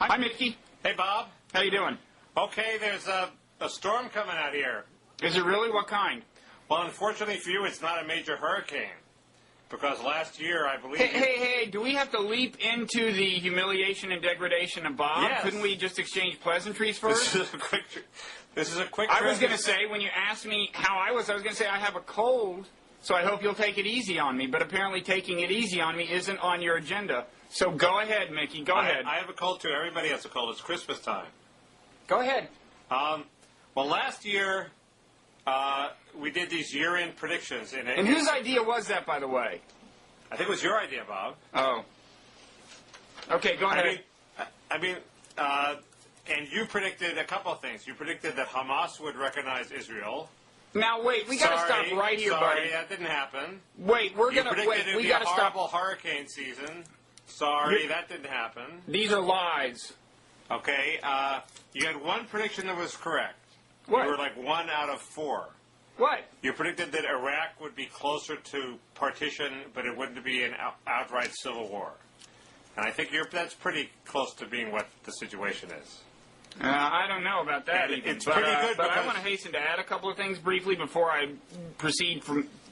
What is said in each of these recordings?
Hi, Mickey. Hey, Bob. How you doing? Okay, there's a storm coming out here. Is it really? What kind? Well, unfortunately for you, it's not a major hurricane. Because last year, I believe... Hey, do we have to leap into the humiliation and degradation of Bob? Yes. Couldn't we just exchange pleasantries first? This is a quick... I was going to say, when you asked me how I was going to say I have a cold, so I hope you'll take it easy on me. But apparently taking it easy on me isn't on your agenda. So go ahead, Mickey. Go ahead. I have a cold, too. Everybody has a cold. It's Christmas time. Go ahead. Well, last year... we did these year-end predictions. And whose idea was that, by the way? I think it was your idea, Bob. Oh. Okay, go ahead. And you predicted a couple of things. You predicted that Hamas would recognize Israel. Now, wait, we got to stop right here, buddy. Sorry, that didn't happen. Wait, we got to stop. Horrible hurricane season. Sorry, that didn't happen. These are lies. Okay, you had one prediction that was correct. What? You were like 1 out of 4. What? You predicted that Iraq would be closer to partition, but it wouldn't be an outright civil war. And I think that's pretty close to being what the situation is. I don't know about that. It's pretty good. But I want to hasten to add a couple of things briefly before I proceed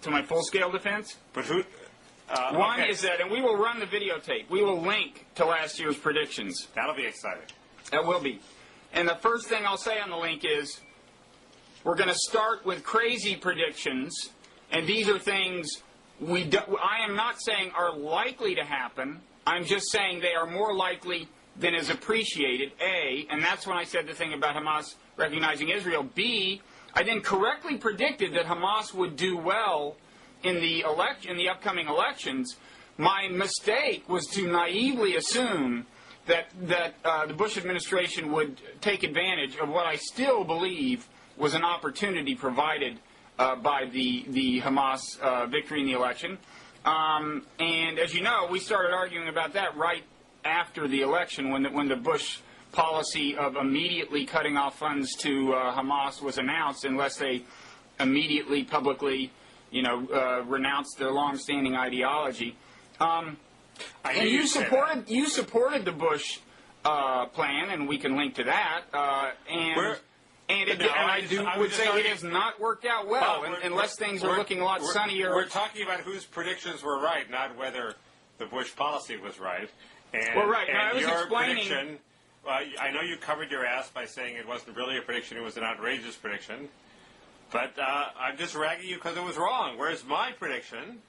to my full-scale defense. But who... One is that, and we will run the videotape. We will link to last year's predictions. That'll be exciting. That will be. And the first thing I'll say on the link is, we're going to start with crazy predictions, and these are things I am not saying are likely to happen. I'm just saying they are more likely than is appreciated, A, and that's when I said the thing about Hamas recognizing Israel. B, I then correctly predicted that Hamas would do well in the upcoming elections. My mistake was to naively assume that the Bush administration would take advantage of what I still believe was an opportunity provided by the Hamas victory in the election. And as you know, we started arguing about that right after the election when the Bush policy of immediately cutting off funds to Hamas was announced unless they immediately publicly renounced their long-standing ideology. And you supported the Bush plan, and we can link to that. I would say it has not worked out well, unless things are looking a lot sunnier. We're talking about whose predictions were right, not whether the Bush policy was right. And, well, right. And I was your explaining. Prediction, I know you covered your ass by saying it wasn't really a prediction; it was an outrageous prediction. But I'm just ragging you because it was wrong. Whereas my prediction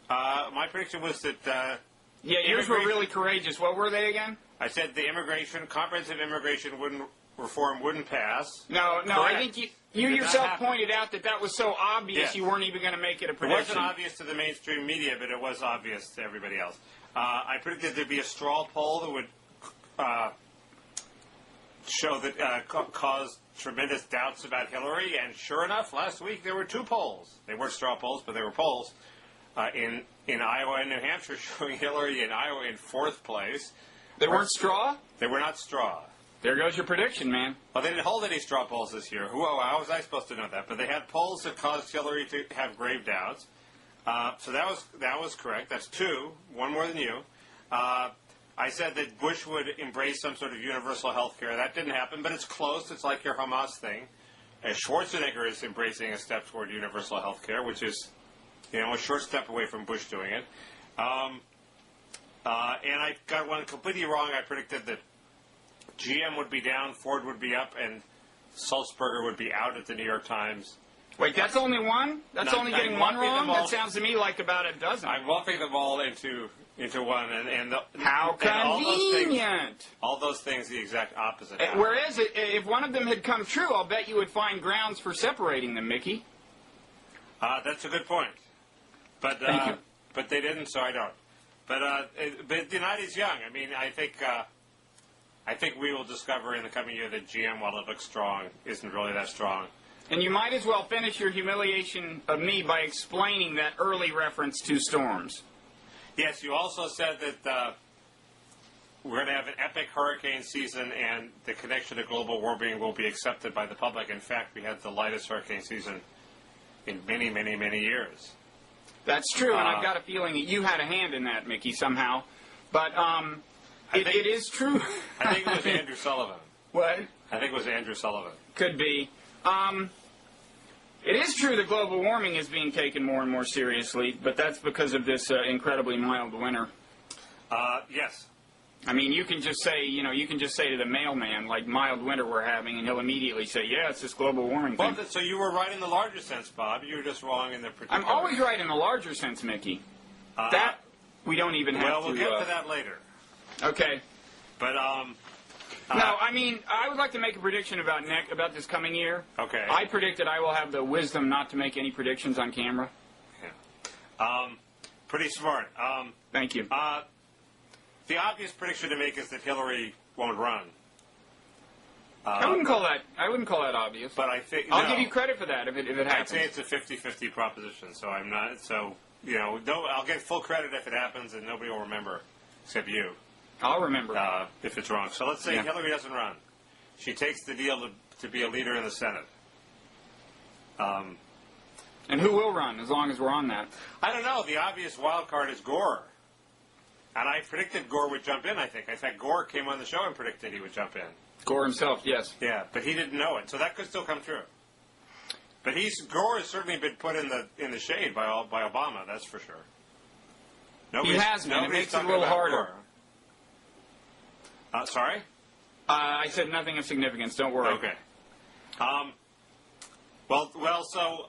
was that... yours were really courageous. What were they again? I said the comprehensive immigration reform wouldn't pass. No, I think you yourself pointed out that was so obvious you weren't even going to make it a prediction. It wasn't obvious to the mainstream media, but it was obvious to everybody else. I predicted there'd be a straw poll that would show that cause tremendous doubts about Hillary, and sure enough, last week there were 2 polls. They weren't straw polls, but they were polls in Iowa and New Hampshire showing Hillary in Iowa in 4th place. They weren't straw? They were not straw. There goes your prediction, man. Well, they didn't hold any straw polls this year. How was I supposed to know that? But they had polls that caused Hillary to have grave doubts. So that was correct. That's 2, 1 more than you. I said that Bush would embrace some sort of universal health care. That didn't happen, but it's close. It's like your Hamas thing. Schwarzenegger is embracing a step toward universal health care, which is, a short step away from Bush doing it. And I got one completely wrong. I predicted that GM would be down, Ford would be up, and Sulzberger would be out at the New York Times. Wait, that's only one? That's only getting one wrong? That sounds to me like about a dozen. I'm lumping them all into one, how convenient! All those things, the exact opposite. Whereas, if one of them had come true, I'll bet you would find grounds for separating them, Mickey. That's a good point. But Thank you. But they didn't, so I don't. But the United's young. I mean, I think we will discover in the coming year that GM, while it looks strong, isn't really that strong. And you might as well finish your humiliation of me by explaining that early reference to storms. Yes, you also said that we're going to have an epic hurricane season, and the connection to global warming will be accepted by the public. In fact, we had the lightest hurricane season in many, many, many years. That's true, and I've got a feeling that you had a hand in that, Mickey, somehow. But It is true. I think it was Andrew Sullivan. What? I think it was Andrew Sullivan. Could be. It is true that global warming is being taken more and more seriously, but that's because of this incredibly mild winter. Yes. I mean, you can just say, to the mailman, like, mild winter we're having, and he'll immediately say, yeah, it's this global warming thing. Well, so you were right in the larger sense, Bob. You were just wrong in the particular. I'm always right in the larger sense, Mickey. That we don't even have to... Well, we'll get to that later. Okay. But, no, I mean, I would like to make a prediction about this coming year. Okay. I predict that I will have the wisdom not to make any predictions on camera. Yeah. Pretty smart. Thank you. The obvious prediction to make is that Hillary won't run. I wouldn't call that obvious. But I think I'll give you credit for that if it happens. I'd say it's a 50-50 proposition. So I'm not. So I'll get full credit if it happens, and nobody will remember except you. I'll remember if it's wrong. So let's say Hillary doesn't run. She takes the deal to be a leader in the Senate. And who will run, as long as we're on that? I don't know. The obvious wild card is Gore. And I predicted Gore would jump in, I think. In fact, Gore came on the show and predicted he would jump in. Gore himself, yes. Yeah, but he didn't know it. So that could still come true. But Gore has certainly been put in the shade by Obama, that's for sure. He has been. It makes it a little harder. Sorry? I said nothing of significance. Don't worry. Okay. So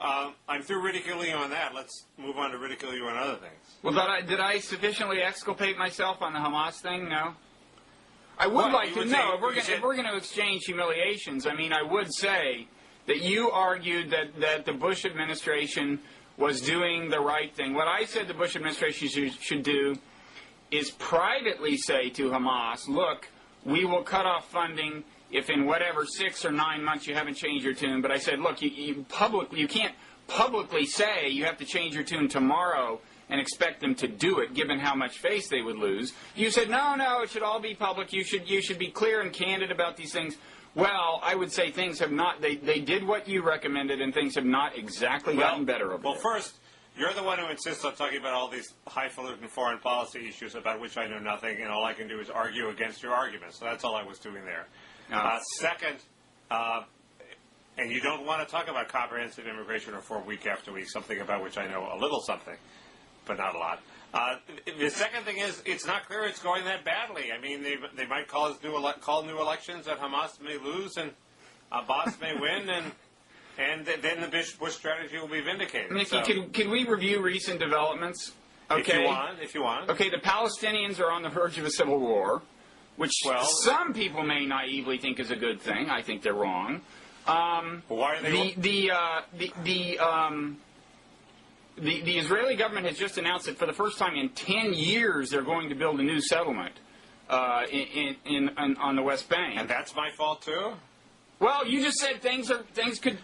I'm through ridiculing you on that. Let's move on to ridicule you on other things. Well, did I sufficiently exculpate myself on the Hamas thing? No. I would like to know if we're going to exchange humiliations. I mean, I would say that you argued that the Bush administration was doing the right thing. What I said the Bush administration should do is privately say to Hamas, look, we will cut off funding if in whatever 6 or 9 months you haven't changed your tune. But I said, look, you can't publicly say you have to change your tune tomorrow and expect them to do it, given how much face they would lose. You said, no, it should all be public. You should be clear and candid about these things. Well, I would say things have not. They did what you recommended, and things have not exactly gotten better over there. Well, first, you're the one who insists on talking about all these highfalutin foreign policy issues about which I know nothing, and all I can do is argue against your arguments. So that's all I was doing there. Second, and you don't want to talk about comprehensive immigration reform week after week, something about which I know a little something, but not a lot. The second thing is, it's not clear it's going that badly. I mean, they might call new elections that Hamas may lose and Abbas may win, and then the Bush strategy will be vindicated. Mickey, can we review recent developments? Okay. If you want. Okay, the Palestinians are on the verge of a civil war, which some people may naively think is a good thing. I think they're wrong. Why are they? The Israeli government has just announced that for the first time in 10 years they're going to build a new settlement on the West Bank. And that's my fault too? Well, you just said things could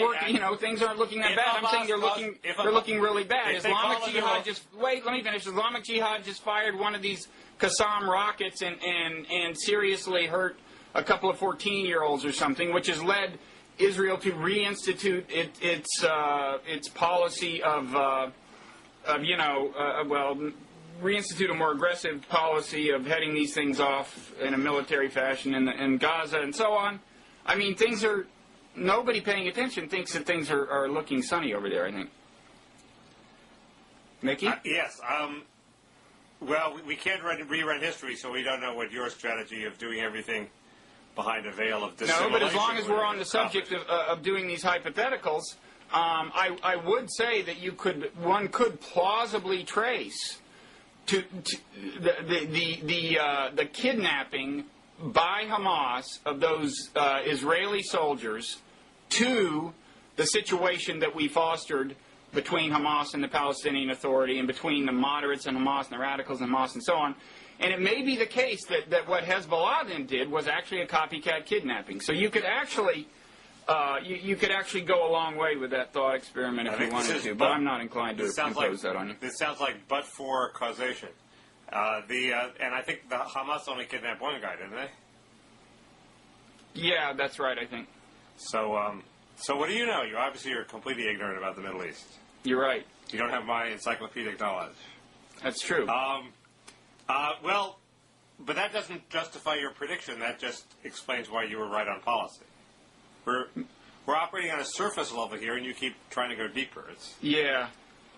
work. Things aren't looking that bad. I'm saying they're looking really bad. Islamic Jihad let me finish. Islamic Jihad just fired one of these Qassam rockets and seriously hurt a couple of 14-year-olds or something, which has led Israel to reinstitute its policy reinstitute a more aggressive policy of heading these things off in a military fashion in Gaza and so on. I mean, nobody paying attention thinks that things are looking sunny over there, I think. Mickey? Yes. Well, we can't rerun history, so we don't know what your strategy of doing everything behind a veil of dissimulation. No, but as long as we're on the subject of doing these hypotheticals, I would say that one could plausibly trace to the kidnapping by Hamas of those Israeli soldiers to the situation that we fostered between Hamas and the Palestinian Authority and between the moderates and Hamas and the radicals and Hamas and so on. And it may be the case that what Hezbollah then did was actually a copycat kidnapping. So you could actually go a long way with that thought experiment if you wanted to, but I'm not inclined to impose that on you. This sounds like but-for causation. And I think the Hamas only kidnapped one guy, didn't they? Yeah, that's right, I think. So what do you know? You obviously are completely ignorant about the Middle East. You're right. You don't have my encyclopedic knowledge. That's true. Well, but that doesn't justify your prediction. That just explains why you were right on policy. We're operating on a surface level here, and you keep trying to go deeper. Yeah.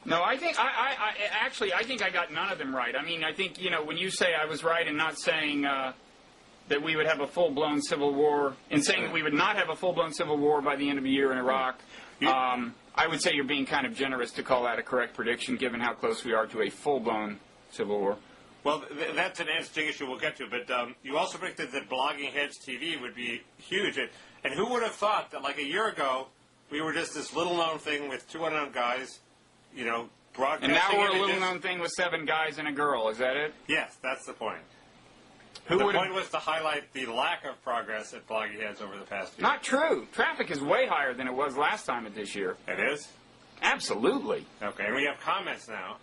No, I think I think I got none of them right. I mean, I think, when you say I was right in not saying that we would have a full-blown civil war, and saying that we would not have a full-blown civil war by the end of the year in Iraq, I would say you're being kind of generous to call that a correct prediction, given how close we are to a full-blown civil war. Well, that's an interesting issue we'll get to, but you also predicted that Blogging Heads TV would be huge. And who would have thought that, like a year ago, we were just this little-known thing with 2 unknown guys, broadcasting. And now we're a little-known thing with 7 guys and a girl. Is that it? Yes, that's the point. The point was to highlight the lack of progress at Blogging Heads over the past year. Not true. Traffic is way higher than it was last time at this year. It is? Absolutely. Okay, and we have comments now.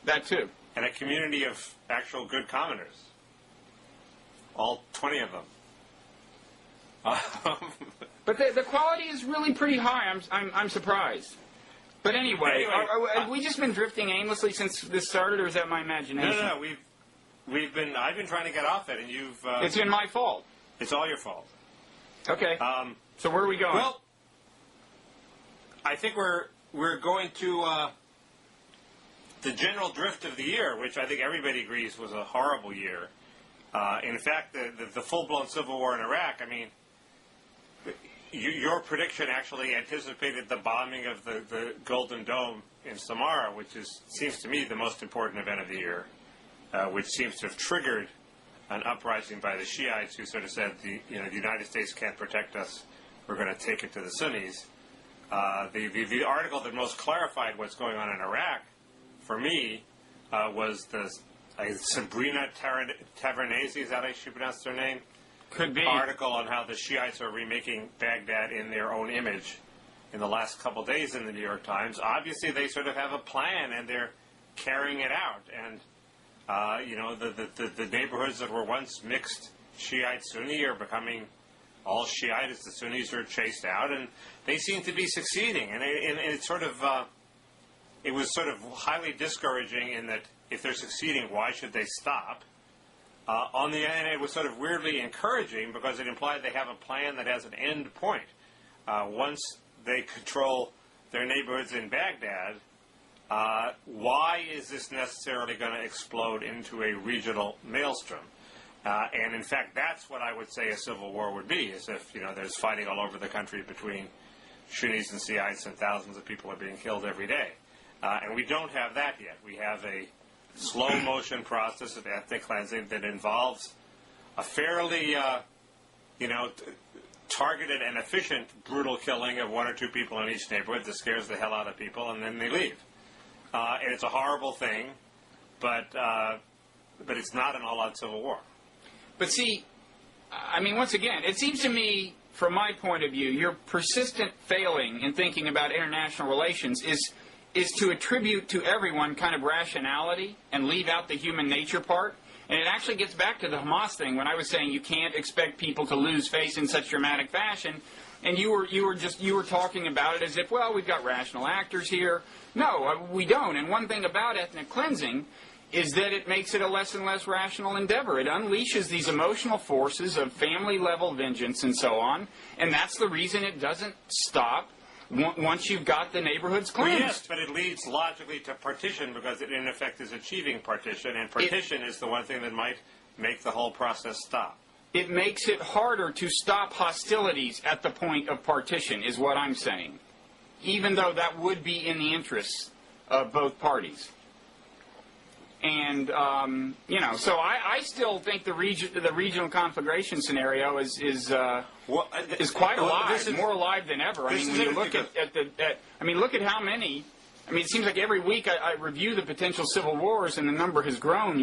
That too. And a community of actual good commenters. All 20 of them. But the quality is really pretty high. I'm surprised. But anyway, have we just been drifting aimlessly since this started, or is that my imagination? No. I've been trying to get off it, and you've. It's been my fault. It's all your fault. Okay. So where are we going? Well, I think we're going to the general drift of the year, which I think everybody agrees was a horrible year. In fact, the full-blown civil war in Iraq. I mean, your prediction actually anticipated the bombing of the Golden Dome in Somalia, which seems to me the most important event of the year, which seems to have triggered an uprising by the Shiites who sort of said, the United States can't protect us, we're going to take it to the Sunnis. The article that most clarified what's going on in Iraq, for me, was the Sabrina Tavernese, is that how she pronounced her name? Could be. Article on how the Shiites are remaking Baghdad in their own image in the last couple days in the New York Times. Obviously, they sort of have a plan, and they're carrying it out. And, the neighborhoods that were once mixed Shiite-Sunni are becoming all Shiite as the Sunnis are chased out, and they seem to be succeeding. And it was sort of highly discouraging in that if they're succeeding, why should they stop? On the end, it was sort of weirdly encouraging because it implied they have a plan that has an end point. Once they control their neighborhoods in Baghdad, why is this necessarily going to explode into a regional maelstrom? And in fact, that's what I would say a civil war would be, is if there's fighting all over the country between Sunnis and Shiites and thousands of people are being killed every day. And we don't have that yet. We have a slow-motion process of ethnic cleansing that involves a fairly, targeted and efficient brutal killing of 1 or 2 people in each neighborhood that scares the hell out of people, and then they leave. And it's a horrible thing, but it's not an all-out civil war. But see, I mean, once again, it seems to me, from my point of view, your persistent failing in thinking about international relations is to attribute to everyone kind of rationality and leave out the human nature part. And it actually gets back to the Hamas thing when I was saying you can't expect people to lose face in such dramatic fashion. And you were talking about it as if, well, we've got rational actors here. No, we don't. And one thing about ethnic cleansing is that it makes it a less and less rational endeavor. It unleashes these emotional forces of family-level vengeance and so on. And that's the reason it doesn't stop once you've got the neighborhoods cleansed. Well, yes, but it leads logically to partition because it, in effect, is achieving partition, and partition is the one thing that might make the whole process stop. It makes it harder to stop hostilities at the point of partition, is what I'm saying, even though that would be in the interests of both parties. And, so I still think the regional conflagration scenario is quite alive, more alive than ever. I mean, when you look look at how many. I mean, it seems like every week I review the potential civil wars, and the number has grown.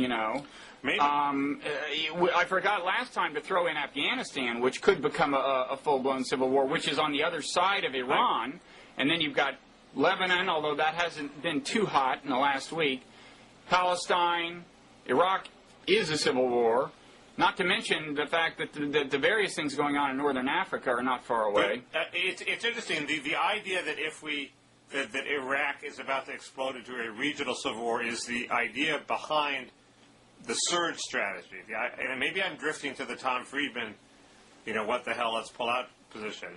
Maybe. I forgot last time to throw in Afghanistan, which could become a full-blown civil war, which is on the other side of Iran, and then you've got Lebanon, although that hasn't been too hot in the last week. Palestine, Iraq is a civil war, not to mention the fact that the various things going on in northern Africa are not far away. But, it's interesting, the idea that that Iraq is about to explode into a regional civil war is the idea behind surge strategy. And maybe I'm drifting to the Tom Friedman, what the hell, let's pull out position.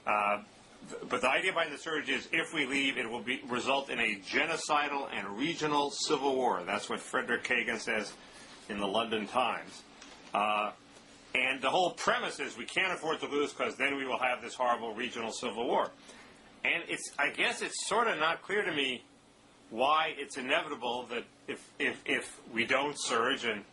But the idea behind the surge is if we leave, it will result in a genocidal and regional civil war. That's what Frederick Kagan says in the London Times. And the whole premise is we can't afford to lose because then we will have this horrible regional civil war. And I guess it's sort of not clear to me why it's inevitable that if we don't surge and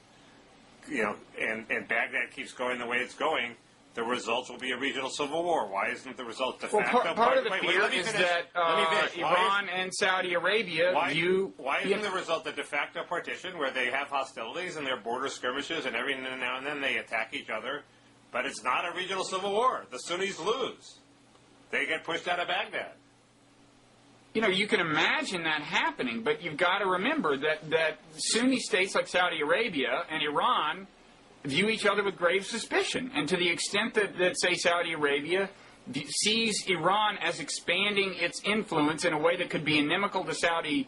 Baghdad keeps going the way it's going, the results will be a regional civil war. Why isn't the result de facto? Well, part of the fear is that Iran and Saudi Arabia view... Why isn't the result a de facto partition where they have hostilities and their border skirmishes and every now and then they attack each other, but it's not a regional civil war? The Sunnis lose. They get pushed out of Baghdad. You can imagine that happening, but you've got to remember that Sunni states like Saudi Arabia and Iran view each other with grave suspicion. And to the extent that say, Saudi Arabia sees Iran as expanding its influence in a way that could be inimical to Saudi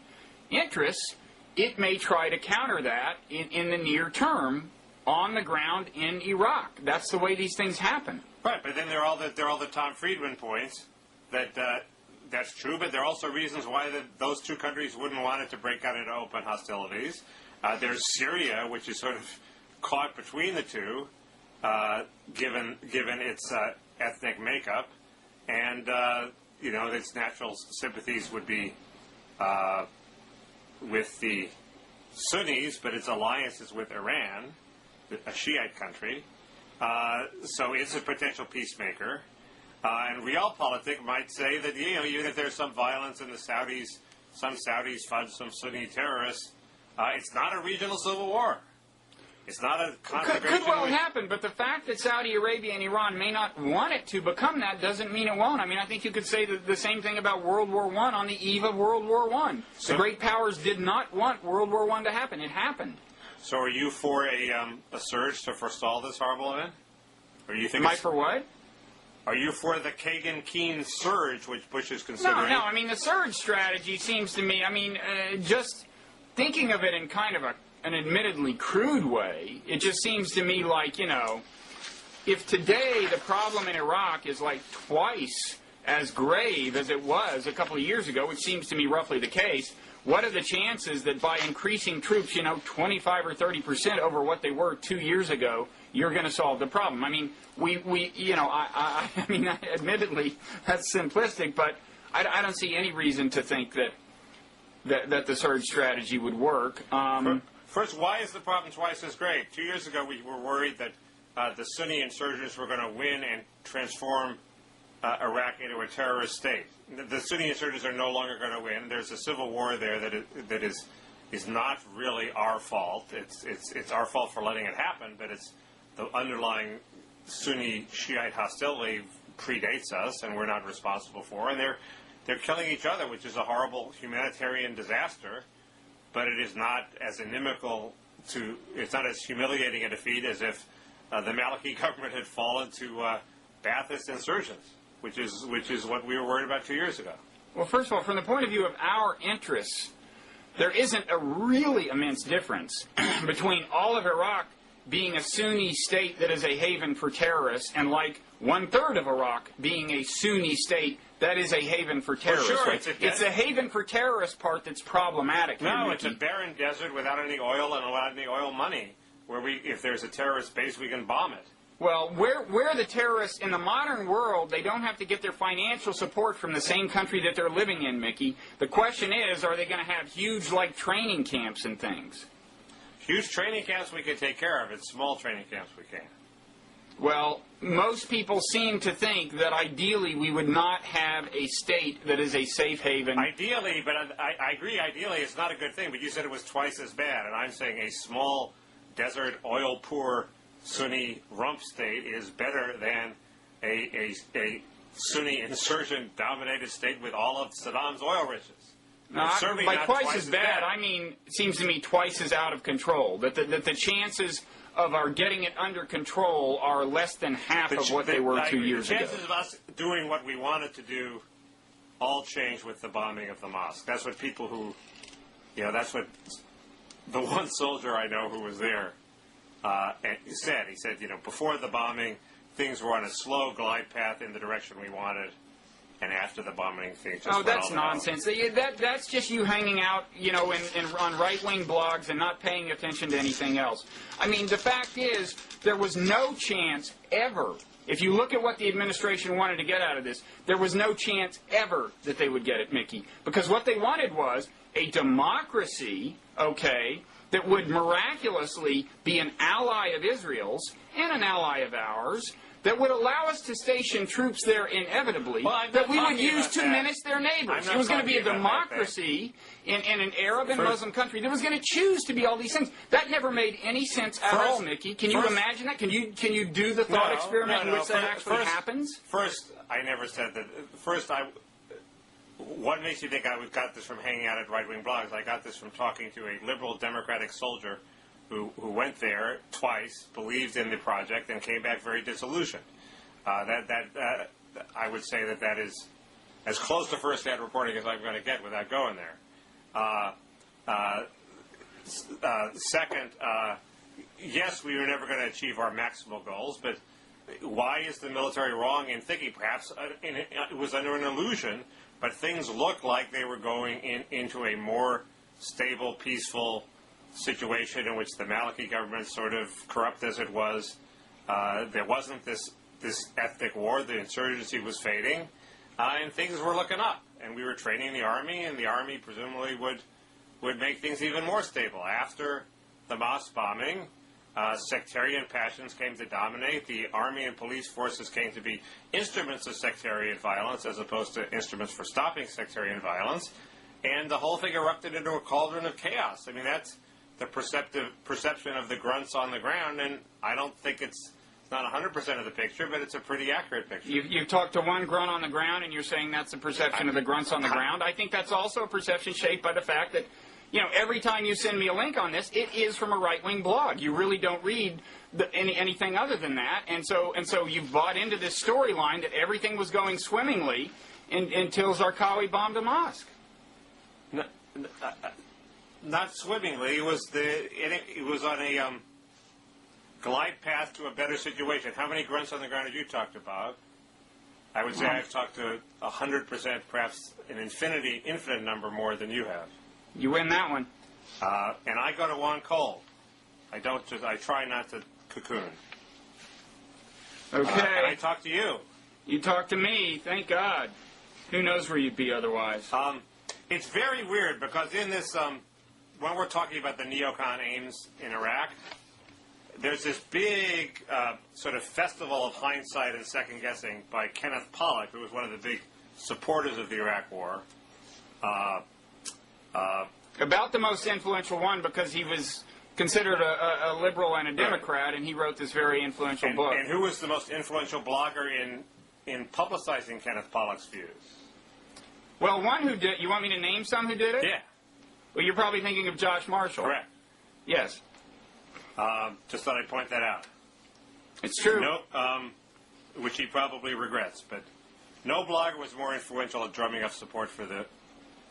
interests, it may try to counter that in the near term on the ground in Iraq. That's the way these things happen. Right, but then there are all the Tom Friedman points that that's true, but there are also reasons why those two countries wouldn't want it to break out into open hostilities. There's Syria, which is sort of caught between the two, given its ethnic makeup, and its natural sympathies would be with the Sunnis, but its alliance is with Iran, a Shiite country. So it's a potential peacemaker. And realpolitik might say that even if there's some violence in the Saudis, some Saudis fund some Sunni terrorists, it's not a regional civil war. It's not a conflagration. Could well happen, but the fact that Saudi Arabia and Iran may not want it to become that doesn't mean it won't. I mean, I think you could say the same thing about World War I on the eve of World War I. The great powers did not want World War I to happen. It happened. So are you for a surge to forestall this horrible event? Or you think Am I for what? Are you for the Kagan-Keene surge, which Bush is considering? No. I mean, the surge strategy seems to me, just thinking of it in kind of an admittedly crude way, it just seems to me like, if today the problem in Iraq is like twice as grave as it was a couple of years ago, which seems to me roughly the case, what are the chances that by increasing troops, 25 or 30% over what they were 2 years ago, you're going to solve the problem? I mean, admittedly, that's simplistic, but I don't see any reason to think that the surge strategy would work. First, why is the problem twice as grave? 2 years ago, we were worried that the Sunni insurgents were going to win and transform Iraq into a terrorist state. The Sunni insurgents are no longer going to win. There's a civil war there that is not really our fault. It's our fault for letting it happen, but it's the underlying Sunni Shiite hostility predates us, and we're not responsible for. And they're killing each other, which is a horrible humanitarian disaster. But it is not as inimical it's not as humiliating a defeat as if the Maliki government had fallen to Ba'athist insurgents, which is what we were worried about 2 years ago. Well, first of all, from the point of view of our interests, there isn't a really immense difference between all of Iraq being a Sunni state that is a haven for terrorists and like 1/3 of Iraq being a Sunni state that is a haven for terrorists. Well, sure, it's the haven for terrorist part that's problematic. No, it's a barren desert without any oil and without any oil money, where if there's a terrorist base, we can bomb it. Well, where the terrorists, in the modern world, they don't have to get their financial support from the same country that they're living in, Mickey. The question is, are they going to have huge, training camps and things? Huge training camps we can take care of. It's small training camps we can't. Well, most people seem to think that ideally we would not have a state that is a safe haven. Ideally, but I agree, ideally it's not a good thing, but you said it was twice as bad, and I'm saying a small desert, oil-poor Sunni rump state is better than a Sunni insurgent-dominated state with all of Saddam's oil riches. No, by twice as bad, I mean, it seems to me twice as out of control. That the chances of our getting it under control are less than half of what they were 2 years ago. The chances of us doing what we wanted to do all changed with the bombing of the mosque. That's what people who, that's what the one soldier I know who was there and he said, before the bombing, things were on a slow glide path in the direction we wanted, and after the bombing, things just that's nonsense. That's just you hanging out, on right-wing blogs and not paying attention to anything else. I mean, the fact is, there was no chance ever. If you look at what the administration wanted to get out of this, there was no chance ever that they would get it, Mickey. Because what they wanted was a democracy, that would miraculously be an ally of Israel's and an ally of ours, that would allow us to station troops there inevitably, that we would use to menace their neighbors. It was going to be a democracy in an Arab and Muslim country that was going to choose to be all these things. That never made any sense at all, Mickey. Can you imagine that? Can you do the thought experiment in which that actually happens? First, I never said that. What makes you think I got this from hanging out at right-wing blogs? I got this from talking to a liberal democratic soldier who went there twice, believed in the project, and came back very disillusioned. I would say that is as close to first-hand reporting as I'm going to get without going there. Second, yes, we were never going to achieve our maximal goals, but why is the military wrong in thinking perhaps it was under an illusion, but things looked like they were going into a more stable, peaceful situation in which the Maliki government, sort of corrupt as it was, there wasn't this ethnic war, the insurgency was fading, and things were looking up. And we were training the army, and the army presumably would make things even more stable. After the mosque bombing, sectarian passions came to dominate. The army and police forces came to be instruments of sectarian violence as opposed to instruments for stopping sectarian violence. And the whole thing erupted into a cauldron of chaos. I mean, that's the perception of the grunts on the ground, and I don't think it's not 100% of the picture, but it's a pretty accurate picture. You've talked to one grunt on the ground, and you're saying that's the perception of the grunts on the ground. I think that's also a perception shaped by the fact that, every time you send me a link on this, it is from a right-wing blog. You really don't read anything other than that, and so you've bought into this storyline that everything was going swimmingly until Zarqawi bombed a mosque. Not swimmingly. It was on a glide path to a better situation. How many grunts on the ground have you talked about? I would say I've talked to 100%, perhaps an infinite number more than you have. You win that one. And I go to one cold. I try not to cocoon. Okay. And I talk to you. You talk to me. Thank God. Who knows where you'd be otherwise? It's very weird because in this, when we're talking about the neocon aims in Iraq, there's this big sort of festival of hindsight and second guessing by Kenneth Pollock, who was one of the big supporters of the Iraq War. About the most influential one because he was considered a liberal and a Democrat, and he wrote this very influential book. And who was the most influential blogger in publicizing Kenneth Pollock's views? Well, one who did. You want me to name some who did it? Yeah. Well, you're probably thinking of Josh Marshall. Correct. Yes. Just thought I'd point that out. It's true. No, which he probably regrets, but no blogger was more influential at drumming up support for the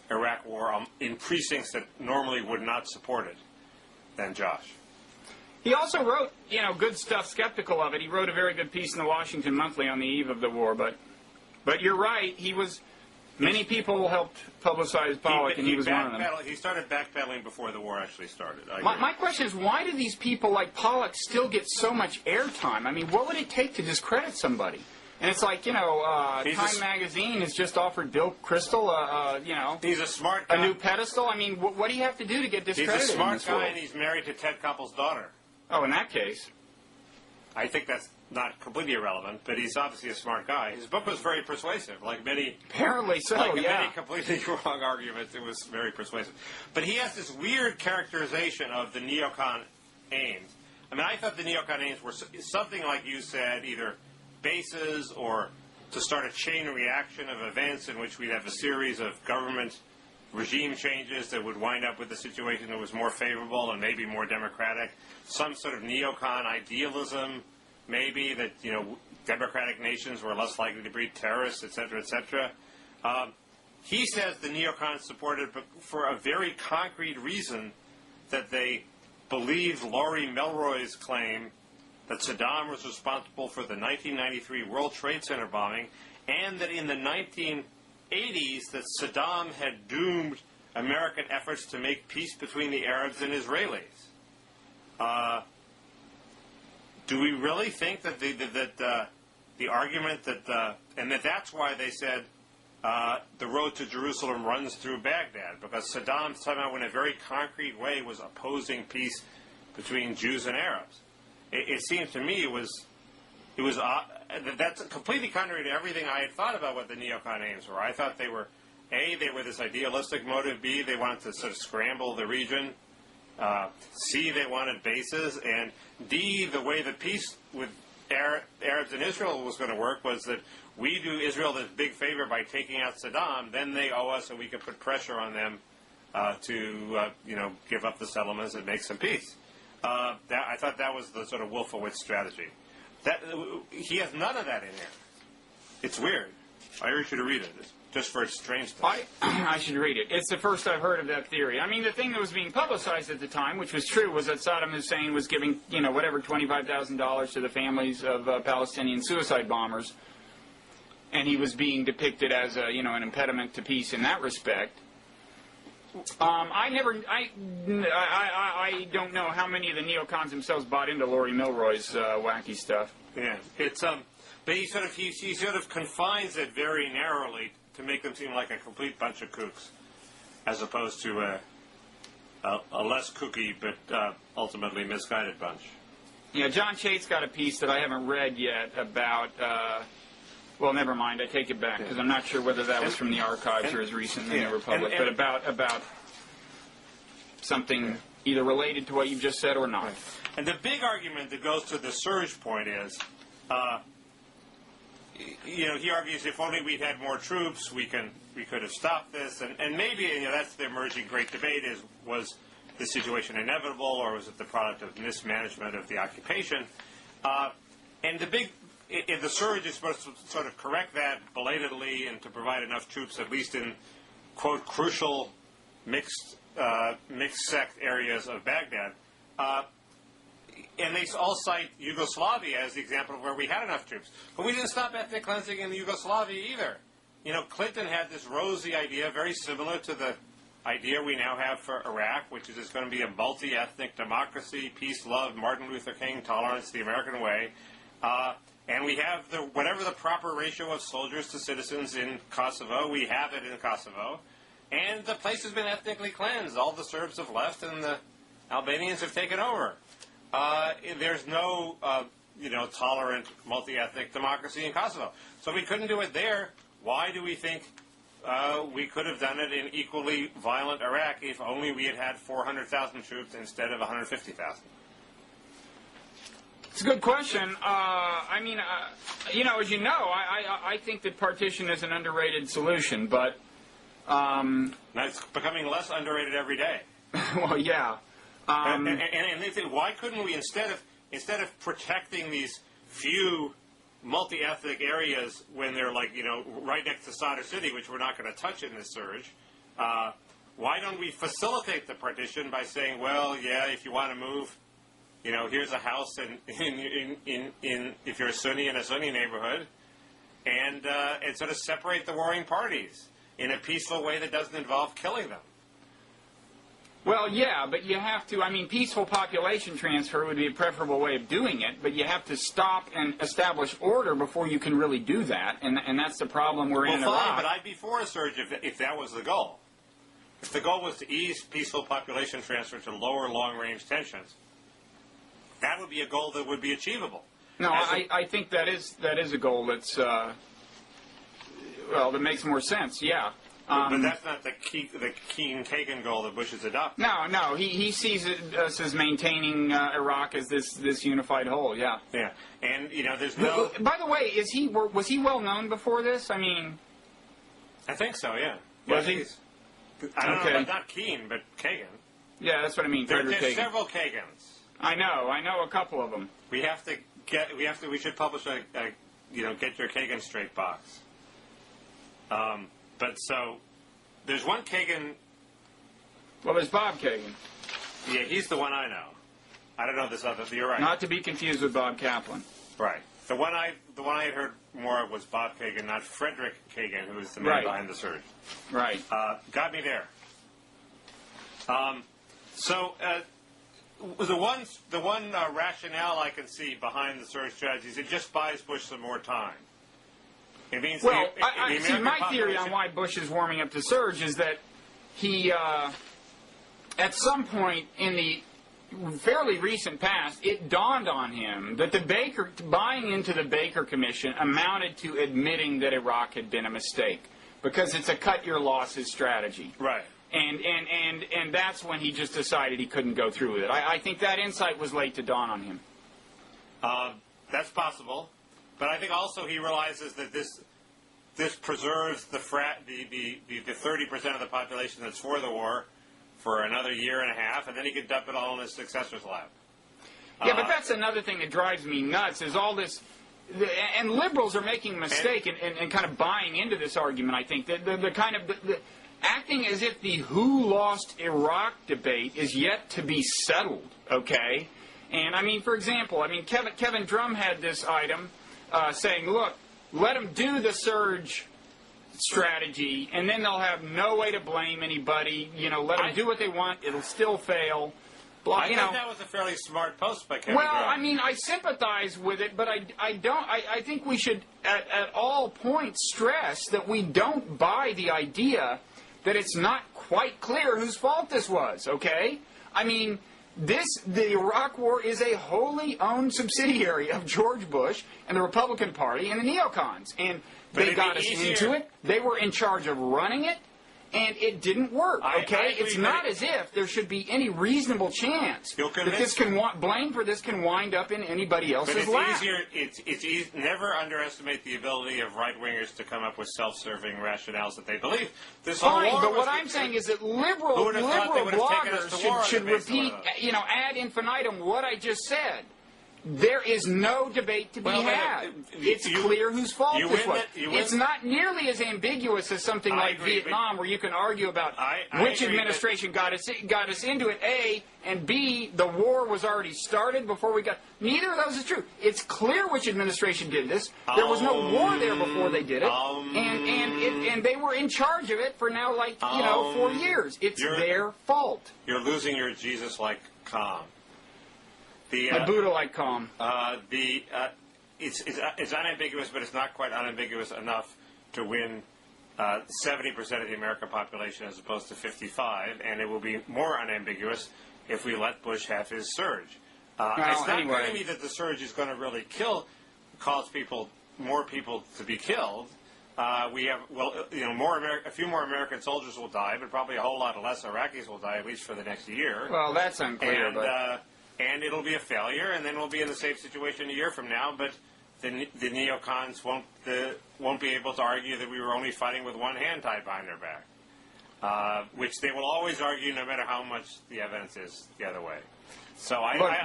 Iraq War in precincts that normally would not support it than Josh. He also wrote, good stuff, skeptical of it. He wrote a very good piece in the Washington Monthly on the eve of the war, but you're right. Many people helped publicize Pollock, and he was one of them. He started backpedaling before the war actually started. My question is, why do these people like Pollock still get so much airtime? I mean, what would it take to discredit somebody? And it's like, Time Magazine has just offered Bill Kristol, he's a smart guy. A new pedestal. I mean, what do you have to do to get discredited? He's a smart guy, and he's married to Ted Koppel's daughter. Oh, in that case. I think that's not completely irrelevant, but he's obviously a smart guy. His book was very persuasive, like many... Apparently so, many completely wrong arguments, it was very persuasive. But he has this weird characterization of the neocon aims. I mean, I thought the neocon aims were something like you said, either bases or to start a chain reaction of events in which we'd have a series of government regime changes that would wind up with a situation that was more favorable and maybe more democratic. Some sort of neocon idealism, maybe, that, democratic nations were less likely to breed terrorists, et cetera, et cetera. He says the neocons supported for a very concrete reason that they believed Laurie Melroy's claim that Saddam was responsible for the 1993 World Trade Center bombing, and that in the 1980s that Saddam had doomed American efforts to make peace between the Arabs and Israelis. Do we really think that the argument that and that's why they said the road to Jerusalem runs through Baghdad, because Saddam somehow in a very concrete way was opposing peace between Jews and Arabs? It seems to me it was that's completely contrary to everything I had thought about what the neocon aims were. I thought they were this idealistic motive. B, they wanted to sort of scramble the region. C, they wanted bases. And D, the way the peace with Arabs and Israel was going to work was that we do Israel this big favor by taking out Saddam, then they owe us, and we can put pressure on them to give up the settlements and make some peace. I thought that was the sort of Wolfowitz strategy. He has none of that in here. It's weird. I urge you to read it, just for its strangeness. I should read it. It's the first I've heard of that theory. I mean, the thing that was being publicized at the time, which was true, was that Saddam Hussein was giving, $25,000 to the families of Palestinian suicide bombers, and he was being depicted as an impediment to peace in that respect. I don't know how many of the neocons themselves bought into Laurie Milroy's wacky stuff. Yeah, it's but he sort of confines it very narrowly to make them seem like a complete bunch of kooks, as opposed to a less kooky but ultimately misguided bunch. Yeah, John Chait's got a piece that I haven't read yet about. Well, never mind. I take it back because I'm not sure whether that was from the archives or as recent in the Republic, but about something either related to what you just said or not. Right. And the big argument that goes to the surge point is, he argues if only we'd had more troops, we could have stopped this, and maybe that's the emerging great debate: was the situation inevitable, or was it the product of mismanagement of the occupation? And the surge is supposed to sort of correct that belatedly and to provide enough troops, at least in, quote, crucial mixed sect areas of Baghdad. And they all cite Yugoslavia as the example of where we had enough troops. But we didn't stop ethnic cleansing in Yugoslavia either. Clinton had this rosy idea, very similar to the idea we now have for Iraq, which is it's going to be a multi-ethnic democracy, peace, love, Martin Luther King, tolerance, the American way. And we have whatever the proper ratio of soldiers to citizens in Kosovo, we have it in Kosovo. And the place has been ethnically cleansed. All the Serbs have left and the Albanians have taken over. There's no, tolerant multi-ethnic democracy in Kosovo. So we couldn't do it there. Why do we think we could have done it in equally violent Iraq if only we had had 400,000 troops instead of 150,000? It's a good question. As you know, I think that partition is an underrated solution, but... it's becoming less underrated every day. Well, yeah. And they think, why couldn't we, instead of protecting these few multi-ethnic areas when they're right next to Sadr City, which we're not going to touch in this surge, why don't we facilitate the partition by saying, well, yeah, if you want to move, here's a house in if you're a Sunni in a Sunni neighborhood, and sort of separate the warring parties in a peaceful way that doesn't involve killing them. Well, yeah, but you have to, peaceful population transfer would be a preferable way of doing it, but you have to stop and establish order before you can really do that, and that's the problem we're in Iraq. Well, fine, but I'd be for a surge if that was the goal. If the goal was to ease peaceful population transfer to lower long-range tensions, that would be a goal that would be achievable. No, I think that is a goal that's, that makes more sense, yeah. But that's not the Keane-Kagan goal that Bush has adopted. No, he sees us as maintaining Iraq as this unified whole, yeah. Yeah, and, there's no... By the way, was he well known before this? I think so, yeah. Was he? I don't know, but not Keane, but Kagan. Yeah, that's what I mean, There's several Kagans. I know a couple of them. We should publish a get your Kagan straight box. But so, there's one Kagan... Well, there's Bob Kagan. Yeah, he's the one I know. I don't know this other. You're right. Not to be confused with Bob Kaplan. Right. The one I had heard more of was Bob Kagan, not Frederick Kagan, who is the man behind the surge. Right. Got me there. The one rationale I can see behind the surge strategy is it just buys Bush some more time. It means well, the see, my theory on why Bush is warming up to surge is that he, at some point in the fairly recent past, it dawned on him that buying into the Baker Commission amounted to admitting that Iraq had been a mistake, because it's a cut your losses strategy. Right. And that's when he just decided he couldn't go through with it. I think that insight was late to dawn on him. That's possible, but I think also he realizes that this preserves the 30% of the population that's for the war for another year and a half, and then he can dump it all in his successor's lap. Yeah, but that's another thing that drives me nuts, is all this, and liberals are making a mistake and kind of buying into this argument, I think. Acting as if the who lost Iraq debate is yet to be settled, okay? And, I mean, for example, Kevin Drum had this item saying, look, let them do the surge strategy, and then they'll have no way to blame anybody. Let them do what they want. It'll still fail. I think that was a fairly smart post by Kevin Drum. I sympathize with it, but I don't. I think we should, at all points, stress that we don't buy the idea that it's not quite clear whose fault this was, okay? I mean, the Iraq War is a wholly owned subsidiary of George Bush and the Republican Party and the neocons. And they got us into it. They were in charge of running it. And it didn't work, okay? It's not as if there should be any reasonable chance that this blame for this can wind up in anybody else's lap. It's easier. Never underestimate the ability of right-wingers to come up with self-serving rationales that they believe. Fine, but what I'm saying is that liberal bloggers should repeat, ad infinitum what I just said. There is no debate to be had. It's clear whose fault this was. It's not nearly as ambiguous as something like Vietnam, where you can argue about which administration got us into it, A, and B, the war was already started before we got... Neither of those is true. It's clear which administration did this. There was no war there before they did it, and they were in charge of it for now, 4 years. It's their fault. You're losing your Jesus-like calm. The Buddha-like calm. It's unambiguous, but it's not quite unambiguous enough to win 70% of the American population as opposed to 55%, and it will be more unambiguous if we let Bush have his surge. It's not clear to me that the surge is going to really cause more people to be killed. A few more American soldiers will die, but probably a whole lot less Iraqis will die, at least for the next year. Well, that's unclear, and it'll be a failure, and then we'll be in the same situation a year from now. But the neocons won't be able to argue that we were only fighting with one hand tied behind their back, which they will always argue, no matter how much the evidence is the other way. So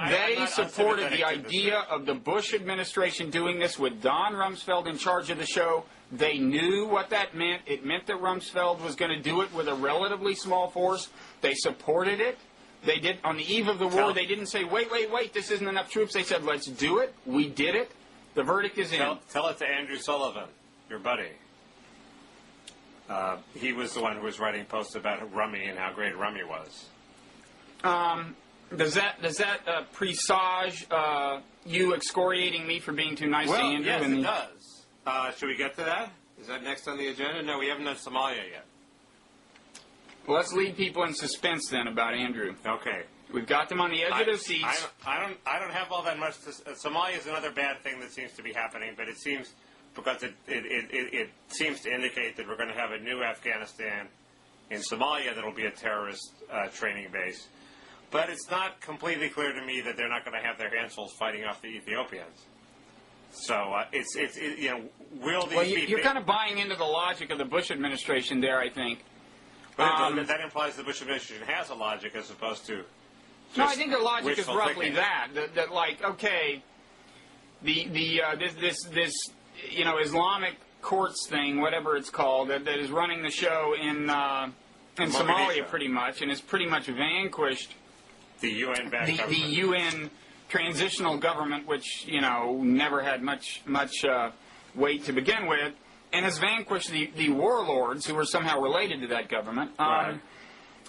they supported the idea of the Bush administration doing this with Don Rumsfeld in charge of the show. They knew what that meant. It meant that Rumsfeld was going to do it with a relatively small force. They supported it. They did, on the eve of the war, they didn't say, wait, this isn't enough troops. They said, let's do it. We did it. The verdict is in. Tell it to Andrew Sullivan, your buddy. He was the one who was writing posts about Rummy and how great Rummy was. Does that presage you excoriating me for being too nice to Andrew? Yes, it does. Should we get to that? Is that next on the agenda? No, we haven't done Somalia yet. Well, let's leave people in suspense then about Andrew. Okay. We've got them on the edge of their seats. I don't have all that much to... Somalia is another bad thing that seems to be happening, but it seems... Because it seems to indicate that we're going to have a new Afghanistan in Somalia that will be a terrorist training base. But it's not completely clear to me that they're not going to have their hands full fighting off the Ethiopians. So will these be... You're kind of buying into the logic of the Bush administration there, I think. But that implies the Bush administration has a logic as opposed to... No, I think the logic is roughly that okay, this Islamic courts thing, whatever it's called, that is running the show in Somalia pretty much, and is pretty much vanquished The UN backed the government. UN transitional government, which never had much weight to begin with, and has vanquished the warlords who were somehow related to that government. Right.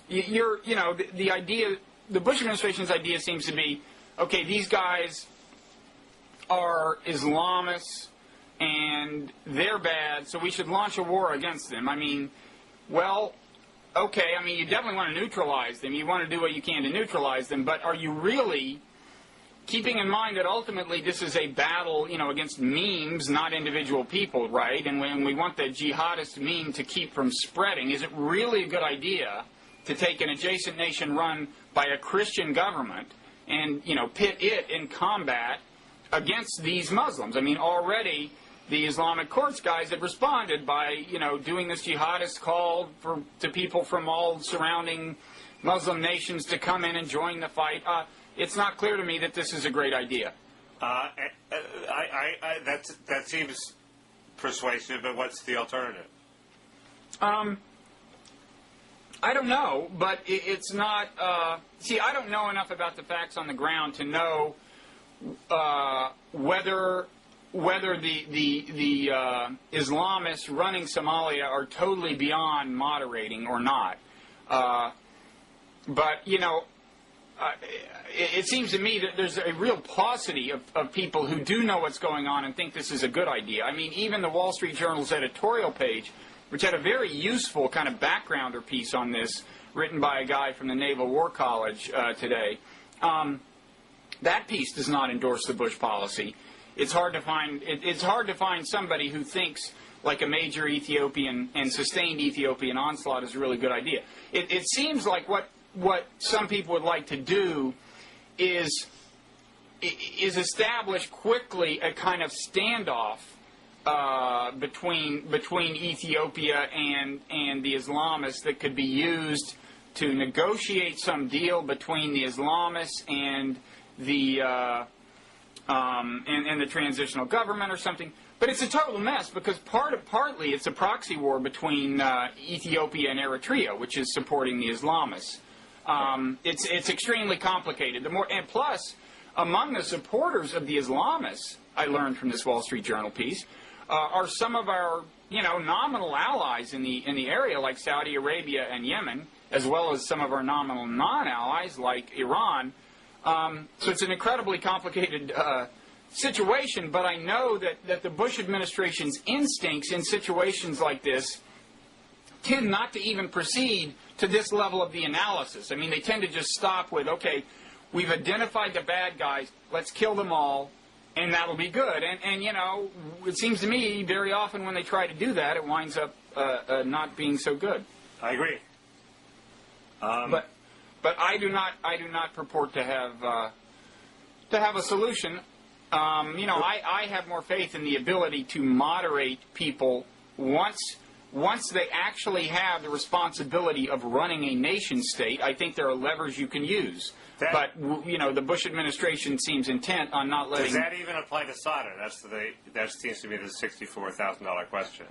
The idea, the Bush administration's idea seems to be, okay, these guys are Islamists and they're bad, so we should launch a war against them. I mean, well, okay, I mean, you definitely want to neutralize them. You want to do what you can to neutralize them, but are you really keeping in mind that ultimately this is a battle, against memes, not individual people, right? And when we want the jihadist meme to keep from spreading, is it really a good idea to take an adjacent nation run by a Christian government and, pit it in combat against these Muslims? I mean, already the Islamic courts guys have responded by, doing this jihadist call to people from all surrounding Muslim nations to come in and join the fight. It's not clear to me that this is a great idea. That seems persuasive, but what's the alternative? I don't know, but it's not... see, I don't know enough about the facts on the ground to know whether the Islamists running Somalia are totally beyond moderating or not. But, it seems to me that there's a real paucity of people who do know what's going on and think this is a good idea. I mean, even the Wall Street Journal's editorial page, which had a very useful kind of backgrounder piece on this, written by a guy from the Naval War College today, that piece does not endorse the Bush policy. It's hard to find. It's hard to find somebody who thinks like a major Ethiopian and sustained Ethiopian onslaught is a really good idea. It seems like what some people would like to do is establish quickly a kind of standoff between Ethiopia and the Islamists that could be used to negotiate some deal between the Islamists and the and the transitional government or something. But it's a total mess because partly it's a proxy war between Ethiopia and Eritrea, which is supporting the Islamists. It's extremely complicated. And plus, among the supporters of the Islamists, I learned from this Wall Street Journal piece, are some of our nominal allies in the area, like Saudi Arabia and Yemen, as well as some of our nominal non-allies like Iran. So it's an incredibly complicated situation, but I know that the Bush administration's instincts in situations like this tend not to even proceed to this level of the analysis. I mean, they tend to just stop with, okay, we've identified the bad guys, let's kill them all, and that'll be good. And it seems to me very often when they try to do that, it winds up not being so good. I agree. But I do not purport to have a solution. I have more faith in the ability to moderate people once they actually have the responsibility of running a nation state. I think there are levers you can use. But the Bush administration seems intent on not letting. Does that even apply to Sadr? That seems to be the $64,000 question.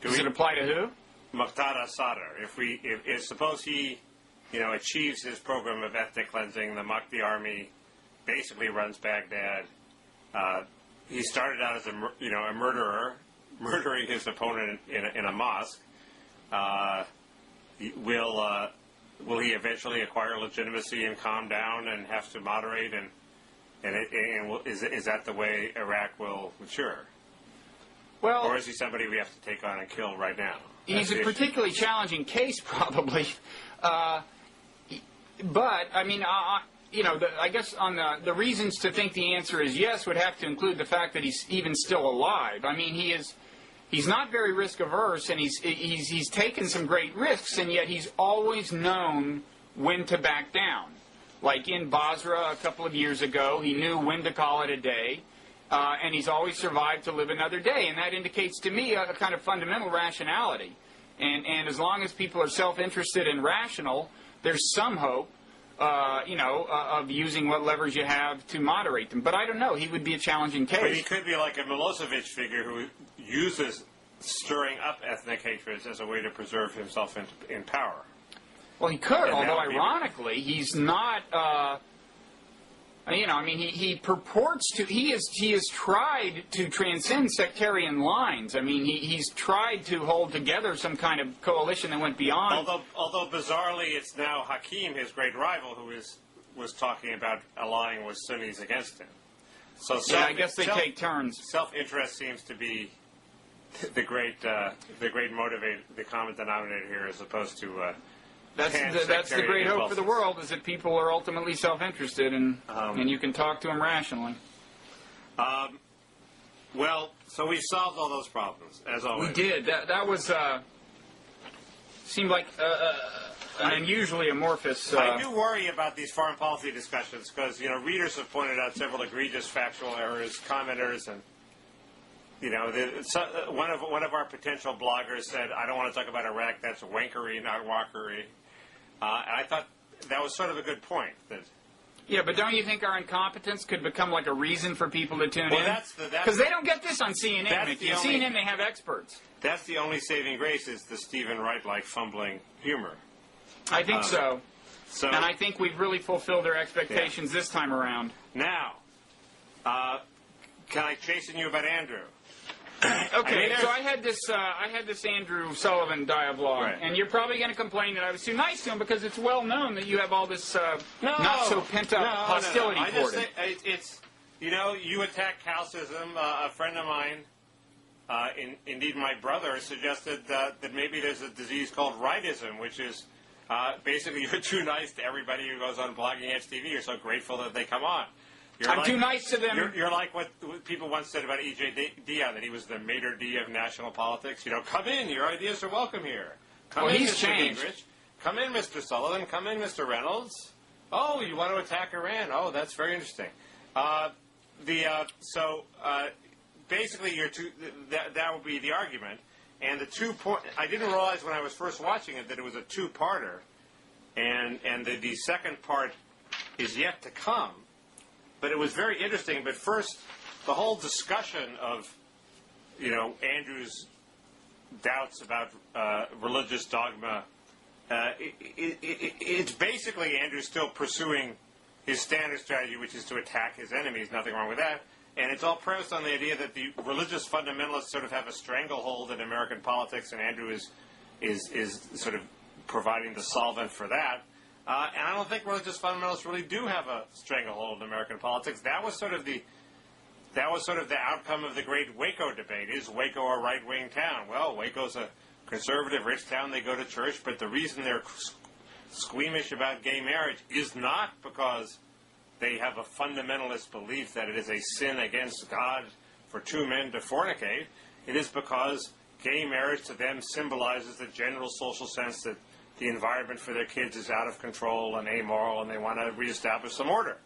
Does it apply to who? Muqtada Sadr. If suppose he achieves his program of ethnic cleansing, the Mahdi army basically runs Baghdad. He started out as a murderer, murdering his opponent in a mosque. Will he eventually acquire legitimacy and calm down and have to moderate? Is that the way Iraq will mature? Well, or is he somebody we have to take on and kill right now? He's a particularly challenging case, probably. But I mean, I guess on the reasons to think the answer is yes would have to include the fact that he's even still alive. I mean, he's not very risk averse, and he's taken some great risks, and yet he's always known when to back down. Like in Basra a couple of years ago, he knew when to call it a day, and he's always survived to live another day, and that indicates to me a kind of fundamental rationality. And as long as people are self-interested and rational, there's some hope, of using what levers you have to moderate them. But I don't know. He would be a challenging case. But he could be like a Milosevic figure who uses stirring up ethnic hatreds as a way to preserve himself in power. Well, he could, And although that would be- ironically, he's not. He purports to. He has tried to transcend sectarian lines. I mean, he's tried to hold together some kind of coalition that went beyond. Although bizarrely, it's now Hakim, his great rival, who was talking about allying with Sunnis against him. So Yeah, I guess they take turns. Self-interest seems to be the great motivator, the common denominator here, as opposed to. That's the great hope for the world, is that people are ultimately self-interested, and you can talk to them rationally. Well, so we solved all those problems, as always. We did. That was seemed like an unusually amorphous. I do worry about these foreign policy discussions because readers have pointed out several egregious factual errors, commenters, and one of our potential bloggers said, "I don't want to talk about Iraq. That's wankery, not walkery." And I thought that was sort of a good point. Yeah, but don't you think our incompetence could become like a reason for people to tune in? Because they don't get this on CNN, Mickey. On CNN, they have experts. That's the only saving grace, is the Stephen Wright-like fumbling humor. I think so. And I think we've really fulfilled their expectations this time around. Now, can I chasten you about Andrew? Okay, so I had this Andrew Sullivan dialogue, Right. and you're probably going to complain that I was too nice to him because it's well known that you have all this not so pent up hostility toward him. It's you attack calcism. A friend of mine, indeed my brother, suggested that maybe there's a disease called Wrightism, which is basically you're too nice to everybody who goes on Blogging Edge TV. You're so grateful that they come on. I'm too nice to them. You're like what people once said about E.J. Dionne, that he was the maitre d' of national politics. Come in. Your ideas are welcome here. Come in, he's Mr. changed. Gingrich. Come in, Mr. Sullivan. Come in, Mr. Reynolds. Oh, you want to attack Iran? Oh, that's very interesting. Basically, that would be the argument. And I didn't realize when I was first watching it that it was a two-parter, and the second part is yet to come. But it was very interesting. But first, the whole discussion of, Andrew's doubts about religious dogma, it's basically Andrew still pursuing his standard strategy, which is to attack his enemies. Nothing wrong with that. And it's all premised on the idea that the religious fundamentalists sort of have a stranglehold in American politics, and Andrew is sort of providing the solvent for that. And I don't think religious fundamentalists really do have a stranglehold in American politics. That was sort of the outcome of the great Waco debate. Is Waco a right-wing town? Well, Waco's a conservative, rich town. They go to church, but the reason they're squeamish about gay marriage is not because they have a fundamentalist belief that it is a sin against God for two men to fornicate. It is because gay marriage to them symbolizes the general social sense that the environment for their kids is out of control and amoral, and they want to reestablish some order.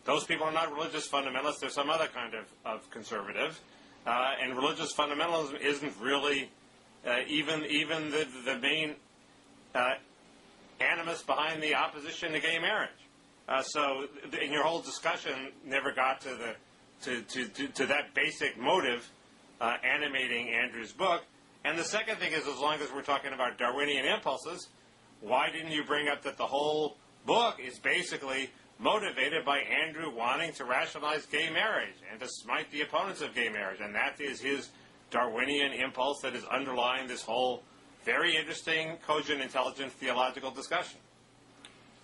Those people are not religious fundamentalists. They're some other kind of conservative. And religious fundamentalism isn't really even the main animus behind the opposition to gay marriage. So in your whole discussion never got to that basic motive animating Andrew's book. And the second thing is, as long as we're talking about Darwinian impulses, why didn't you bring up that the whole book is basically motivated by Andrew wanting to rationalize gay marriage and to smite the opponents of gay marriage? And that is his Darwinian impulse that is underlying this whole very interesting, cogent, intelligent, theological discussion.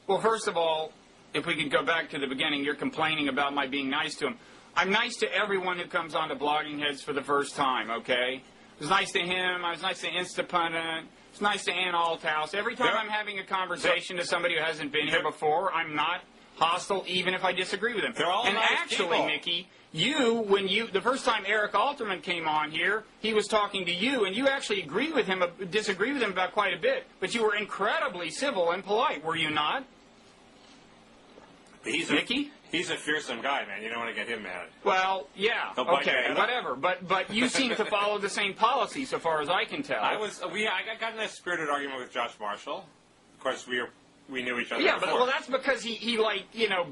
Well, first of all, if we could go back to the beginning, you're complaining about my being nice to him. I'm nice to everyone who comes onto Blogging Heads for the first time, okay? It was nice to him. I was nice to Instapundit. It's nice to Ann Althouse. Every time I'm having a conversation to somebody who hasn't been here before, I'm not hostile, even if I disagree with them. They're all and nice actually, people. Mickey, the first time Eric Alterman came on here, he was talking to you, and you actually disagree with him about quite a bit, but you were incredibly civil and polite, were you not? Mickey? He's a fearsome guy, man. You don't want to get him mad. Well, yeah, okay, whatever. But you seem to follow the same policy, so far as I can tell. I got in a spirited argument with Josh Marshall. Of course, we knew each other. Yeah, before. but that's because he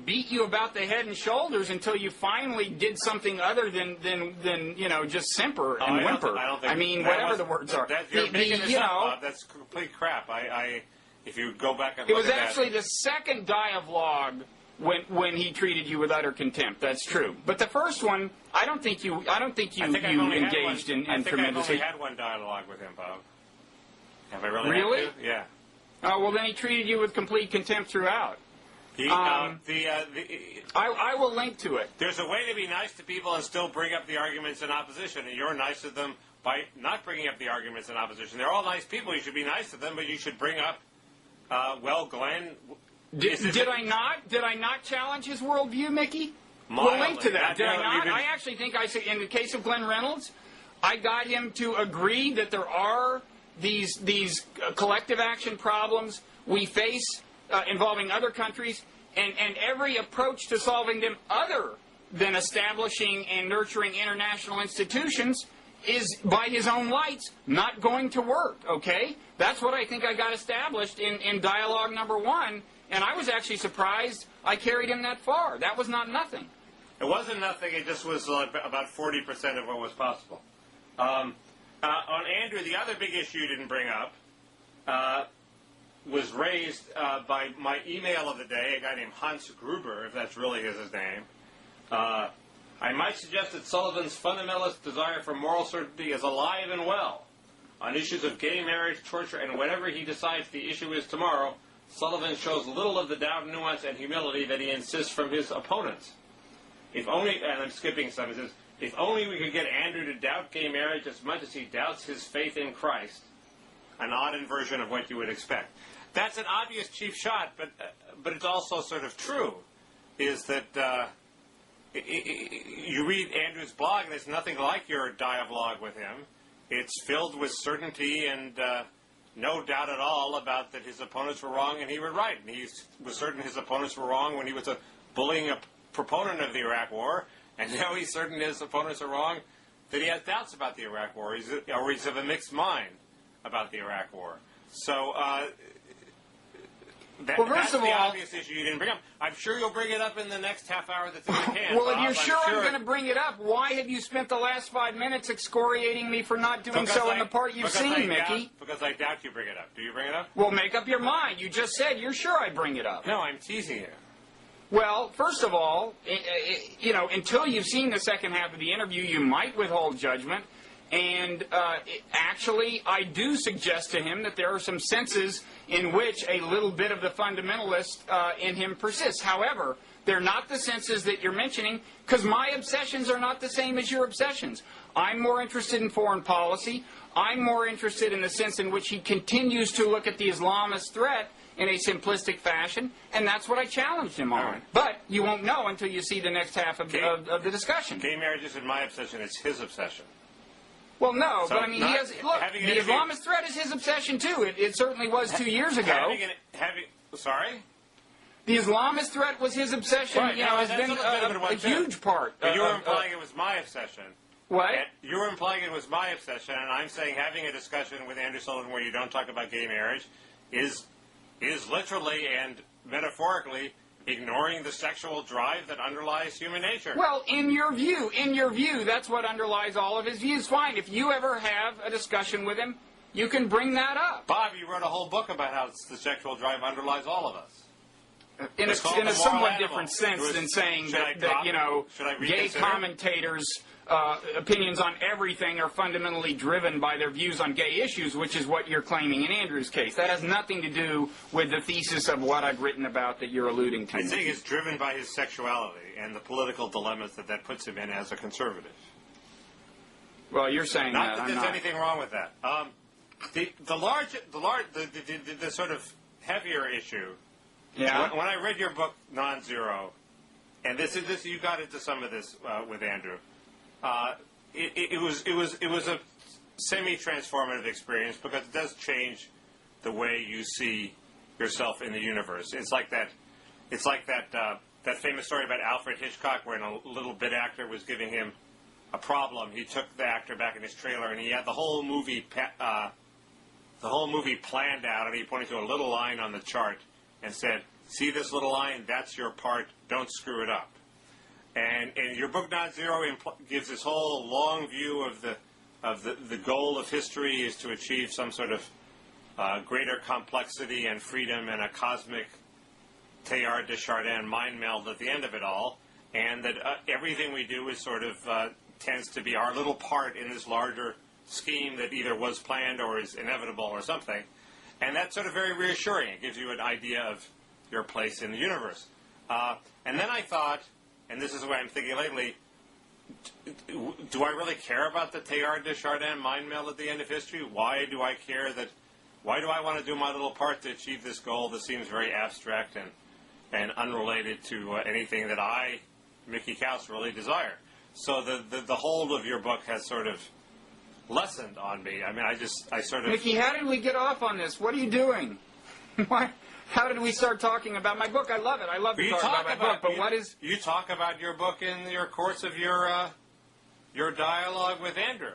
beat you about the head and shoulders until you finally did something other than just simper and whimper. I don't think whatever the words are. You're making this up, Bob. That's complete crap. If you go back and It look was at actually that, the second dialogue when he treated you with utter contempt. That's true. But the first one, I don't think you engaged in I think tremendous. I've only had one dialogue with him, Bob. Have I really? Really? Had to? Yeah. Oh, well, then he treated you with complete contempt throughout. He, I will link to it. there's a way to be nice to people and still bring up the arguments in opposition, and you're nice to them by not bringing up the arguments in opposition. They're all nice people. You should be nice to them, but you should bring up, well, Glenn. Did I not? Did I not challenge his worldview, Mickey? Mildly. We'll link to that. Did I not? Even, I actually think I said in the case of Glenn Reynolds, I got him to agree that there are these collective action problems we face involving other countries, and every approach to solving them other than establishing and nurturing international institutions is, by his own lights, not going to work, okay? That's what I think I got established in dialogue number one, and I was actually surprised I carried him that far. That was not nothing. It wasn't nothing. It just was about 40% of what was possible. On Andrew, the other big issue you didn't bring up was raised by my email of the day, a guy named Hans Gruber, if that's really his name. I might suggest that Sullivan's fundamentalist desire for moral certainty is alive and well. On issues of gay marriage, torture, and whatever he decides the issue is tomorrow, Sullivan shows little of the doubt, nuance, and humility that he insists from his opponents. If only, and I'm skipping some, it says, if only we could get Andrew to doubt gay marriage as much as he doubts his faith in Christ, an odd inversion of what you would expect. That's an obvious cheap shot, but it's also sort of true, is that you read Andrew's blog, and it's nothing like your dialogue with him. It's filled with certainty and no doubt at all about that his opponents were wrong and he was right. And he was certain his opponents were wrong when he was bullying a proponent of the Iraq War, and now he's certain his opponents are wrong that he has doubts about the Iraq War, or he's of a mixed mind about the Iraq War. So that's the obvious issue you didn't bring up. I'm sure you'll bring it up in the next half hour that's in the can. Well, if you're sure I'm going to bring it up, why have you spent the last 5 minutes excoriating me for not doing so in the part you've seen, Mickey? Because I doubt you bring it up. Do you bring it up? Well, make up your mind. You just said you're sure I bring it up. No, I'm teasing you. Well, first of all, until you've seen the second half of the interview, you might withhold judgment. And actually, I do suggest to him that there are some senses in which a little bit of the fundamentalist in him persists. However, they're not the senses that you're mentioning, because my obsessions are not the same as your obsessions. I'm more interested in foreign policy. I'm more interested in the sense in which he continues to look at the Islamist threat in a simplistic fashion, and that's what I challenged him on. Right. But you won't know until you see the next half of the discussion. Gay marriage isn't my obsession, it's his obsession. Well, no, So but I mean, he has. Look, the Islamist threat is his obsession too. It certainly was 2 years ago. Sorry? The Islamist threat was his obsession. Right, has been a huge part. But you were implying it was my obsession. What? You were implying it was my obsession, and I'm saying having a discussion with Andrew Sullivan where you don't talk about gay marriage is literally and metaphorically ignoring the sexual drive that underlies human nature. Well, in your view, that's what underlies all of his views. Fine. If you ever have a discussion with him, you can bring that up. Bob, you wrote a whole book about how the sexual drive underlies all of us. In a somewhat different sense than saying that gay commentators' opinions on everything are fundamentally driven by their views on gay issues, which is what you're claiming in Andrew's case. That has nothing to do with the thesis of what I've written about that you're alluding to. I think it's driven by his sexuality and the political dilemmas that puts him in as a conservative. Well, you're saying not that. There's anything wrong with that. The sort of heavier issue. Yeah. When I read your book, Nonzero, and this you got into some of this with Andrew. It was a semi-transformative experience because it does change the way you see yourself in the universe. It's like that famous story about Alfred Hitchcock, where a little bit actor was giving him a problem. He took the actor back in his trailer, and he had the whole movie planned out, and he pointed to a little line on the chart and said, "See this little line? That's your part. Don't screw it up." And your book Nonzero gives this whole long view of the goal of history is to achieve some sort of greater complexity and freedom and a cosmic Teilhard de Chardin mind meld at the end of it all, and that everything we do is sort of tends to be our little part in this larger scheme that either was planned or is inevitable or something. And that's sort of very reassuring. It gives you an idea of your place in the universe. And then I thought, and this is what I'm thinking lately, do I really care about the Teilhard de Chardin mind meld at the end of history? Why do I care that? Why do I want to do my little part to achieve this goal that seems very abstract and unrelated to anything that I, Mickey Kaus, really desire? So the whole of your book has sort of lessened on me. I mean, I sort of... Mickey, how did we get off on this? What are you doing? Why? How did we start talking about my book? I love it. I love to talk about my book. But what is... You talk about your book in your course of your dialogue with Andrew.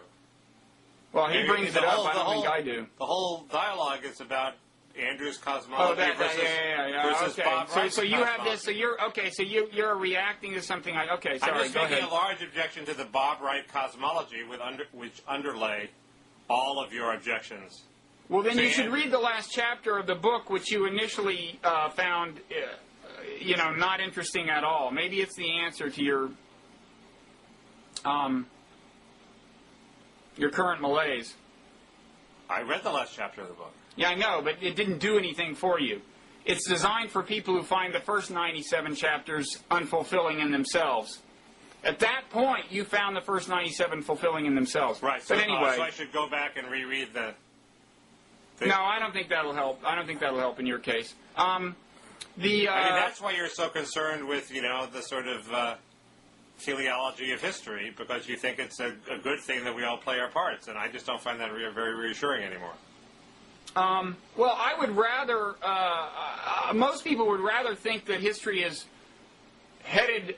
Well, he brings it up. I don't think I do. The whole dialogue is about Andrew's cosmology versus Bob Wright's so you have this. So you're okay. So you're reacting to something. Okay, sorry. I'm just making a large objection to the Bob Wright cosmology, which underlay all of your objections. Well, then you should read the last chapter of the book, which you initially found, not interesting at all. Maybe it's the answer to your current malaise. I read the last chapter of the book. Yeah, I know, but it didn't do anything for you. It's designed for people who find the first 97 chapters unfulfilling in themselves. At that point, you found the first 97 fulfilling in themselves. Right. But anyway, so I should go back and reread the... No, I don't think that'll help. I don't think that'll help in your case. I mean, that's why you're so concerned with, the sort of teleology of history, because you think it's a good thing that we all play our parts, and I just don't find that very reassuring anymore. Well, I would rather, most people would rather think that history is headed